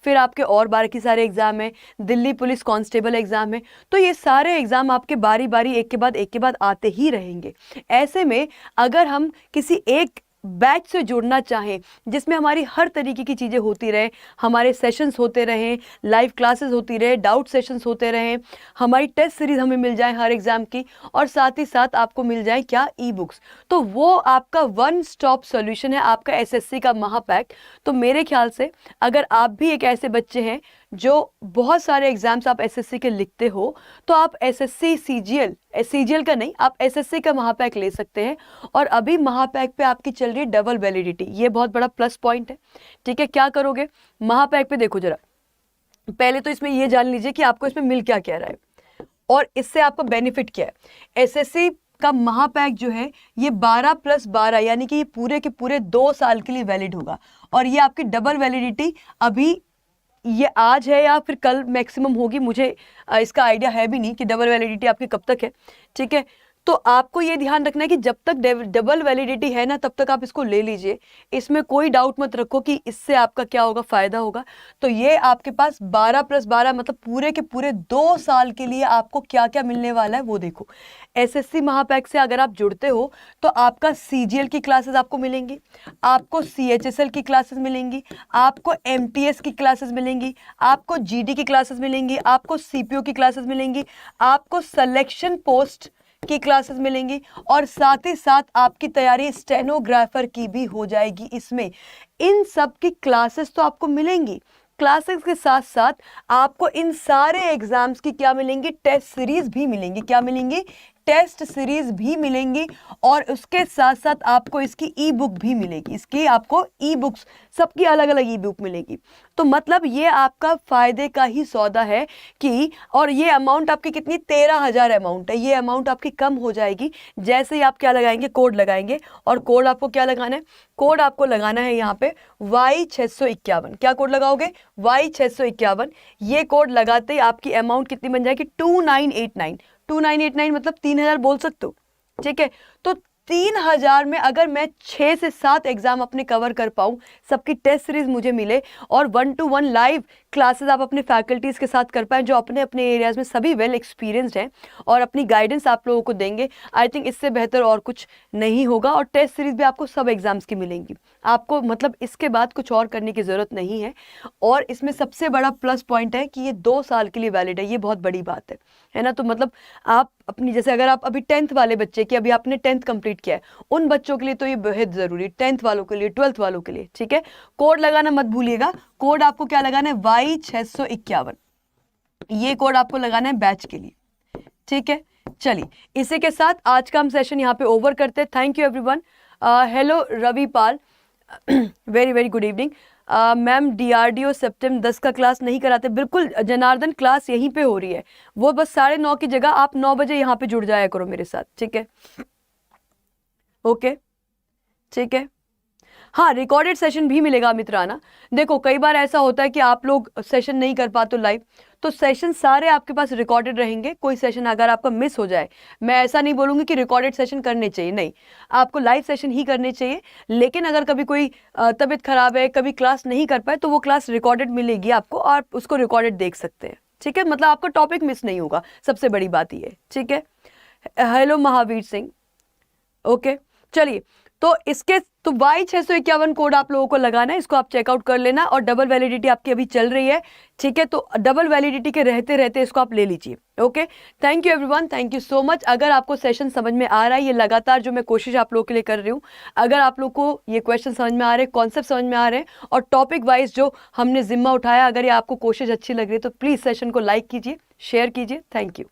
फिर आपके और बाकी सारे एग्ज़ाम है, दिल्ली पुलिस कांस्टेबल एग्ज़ाम है। तो ये सारे एग्ज़ाम आपके बारी बारी एक के बाद आते ही रहेंगे। ऐसे में अगर हम किसी एक बैच से जुड़ना चाहें जिसमें हमारी हर तरीके की चीज़ें होती रहे, हमारे सेशंस होते रहें, लाइव क्लासेस होती रहे, डाउट सेशंस होते रहें, हमारी टेस्ट सीरीज़ हमें मिल जाए हर एग्ज़ाम की, और साथ ही साथ आपको मिल जाए क्या, ई बुक्स, तो वो आपका वन स्टॉप सॉल्यूशन है, आपका एसएससी का महापैक। तो मेरे ख्याल से अगर आप भी एक ऐसे बच्चे हैं जो बहुत सारे एग्जाम्स आप एसएससी के लिखते हो, तो आप एसएससी सीजीएल का नहीं, आप एसएससी का महापैक ले सकते हैं। और अभी महापैक पे आपकी चल रही है डबल वैलिडिटी, ये बहुत बड़ा प्लस पॉइंट है। ठीक है, क्या करोगे महापैक पे, देखो जरा पहले तो इसमें ये जान लीजिए कि आपको इसमें मिल क्या क्या रहा है और इससे आपका बेनिफिट क्या है। एसएससी का महापैक जो है ये 12+12 यानी कि ये पूरे के पूरे 2 साल के लिए वैलिड होगा। और ये आपकी डबल वैलिडिटी अभी ये आज है या फिर कल मैक्सिमम होगी, मुझे इसका आइडिया है भी नहीं कि डबल वैलिडिटी आपकी कब तक है। ठीक है, तो आपको ये ध्यान रखना है कि जब तक डबल वैलिडिटी है ना तब तक आप इसको ले लीजिए, इसमें कोई डाउट मत रखो कि इससे आपका क्या होगा, फ़ायदा होगा। तो ये आपके पास 12+12 मतलब पूरे के पूरे 2 साल के लिए आपको क्या क्या मिलने वाला है वो देखो। एसएससी महापैक से अगर आप जुड़ते हो तो आपका सीजीएल की क्लासेस आपको मिलेंगी, आपको सीएचएसएल की क्लासेस मिलेंगी, आपको एमटीएस की क्लासेस मिलेंगी, आपको जीडी की क्लासेस मिलेंगी, आपको सीपीओ की क्लासेस मिलेंगी, आपको सिलेक्शन पोस्ट की क्लासेस मिलेंगी, और साथ ही साथ आपकी तैयारी स्टेनोग्राफर की भी हो जाएगी इसमें। इन सब की क्लासेस तो आपको मिलेंगी, क्लासेस के साथ साथ आपको इन सारे एग्जाम्स की क्या मिलेंगी, टेस्ट सीरीज भी मिलेंगी। क्या मिलेंगी, टेस्ट सीरीज भी मिलेंगी, और उसके साथ साथ आपको इसकी ई बुक भी मिलेगी, इसकी आपको ई बुक्स सबकी अलग अलग ई बुक मिलेगी। तो मतलब ये आपका फ़ायदे का ही सौदा है कि, और ये अमाउंट आपकी कितनी, 13,000 अमाउंट है। ये अमाउंट आपकी कम हो जाएगी जैसे ही आप क्या लगाएंगे, कोड लगाएंगे। और कोड आपको क्या लगाना है, कोड आपको लगाना है यहाँ पे Y651। क्या कोड लगाओगे, Y651। ये कोड लगाते ही आपकी अमाउंट कितनी बन जाएगी, 2989। 2989 मतलब 3,000 बोल सकते हो। ठीक है, तो 3,000 में अगर मैं 6 से 7 एग्जाम अपने कवर कर पाऊँ, सबकी टेस्ट सीरीज मुझे मिले, और 1-to-1 लाइव क्लासेस आप अपने फैकल्टीज़ के साथ कर पाएँ जो अपने अपने एरियाज़ में सभी वेल एक्सपीरियंस्ड हैं और अपनी गाइडेंस आप लोगों को देंगे, आई थिंक इससे बेहतर और कुछ नहीं होगा। और टेस्ट सीरीज भी आपको सब एग्जाम्स की मिलेंगी, आपको मतलब इसके बाद कुछ और करने की ज़रूरत नहीं है। और इसमें सबसे बड़ा प्लस पॉइंट है कि ये 2 साल के लिए वैलिड है, ये बहुत बड़ी बात है ना। तो मतलब आप अपनी, जैसे अगर आप अभी 10th वाले बच्चे कि अभी आपने 10th कंप्लीट किया है, उन बच्चों के लिए तो ये बेहद ज़रूरी, 10th वालों के लिए, 12th वालों के लिए। ठीक है, कोड लगाना मत भूलिएगा, कोड आपको क्या लगाना है, Y651। ये कोड आपको लगाना है बैच के लिए। ठीक है, चलिए इसी के साथ आज का हम सेशन यहाँ पे ओवर करते हैं। Thank you everyone. Hello Ravi Pal, very very good evening. Ma'am DRDO September 10 का क्लास नहीं कराते, बिल्कुल जनार्दन, क्लास यहीं पे हो रही है, वो बस 9:30 की जगह आप 9 बजे यहाँ पे जुड़ जाया करो मेरे साथ। ठीक है, ओके, ठीक है। हाँ, रिकॉर्डेड सेशन भी मिलेगा मित्राना। देखो कई बार ऐसा होता है कि आप लोग सेशन नहीं कर पाते लाइव, तो सेशन सारे आपके पास रिकॉर्डेड रहेंगे। कोई सेशन अगर आपका मिस हो जाए, मैं ऐसा नहीं बोलूँगी कि रिकॉर्डेड सेशन करने चाहिए, नहीं, आपको लाइव सेशन ही करने चाहिए। लेकिन अगर कभी कोई तबीयत खराब है, कभी क्लास नहीं कर पाए, तो वो क्लास रिकॉर्डेड मिलेगी आपको, और उसको रिकॉर्डेड देख सकते हैं। ठीक है, मतलब आपका टॉपिक मिस नहीं होगा, सबसे बड़ी बात ये है। ठीक है, हेलो महावीर सिंह, ओके, चलिए। तो इसके तो Y651 कोड आप लोगों को लगाना है, इसको आप चेकआउट कर लेना। और डबल वैलिडिटी आपकी अभी चल रही है। ठीक है, तो डबल वैलिडिटी के रहते रहते इसको आप ले लीजिए। Okay, thank you everyone, thank you so much. अगर आपको सेशन समझ में आ रहा है, ये लगातार जो मैं कोशिश आप लोगों के लिए कर रही हूँ, अगर आप लोग को ये क्वेश्चन समझ में आ रहे हैं, कॉन्सेप्ट समझ में आ रहे हैं, और टॉपिक वाइज जो हमने जिम्मा उठाया, अगर ये आपको कोशिश अच्छी लग रही है, तो प्लीज़ सेशन को लाइक कीजिए, शेयर कीजिए। Thank you.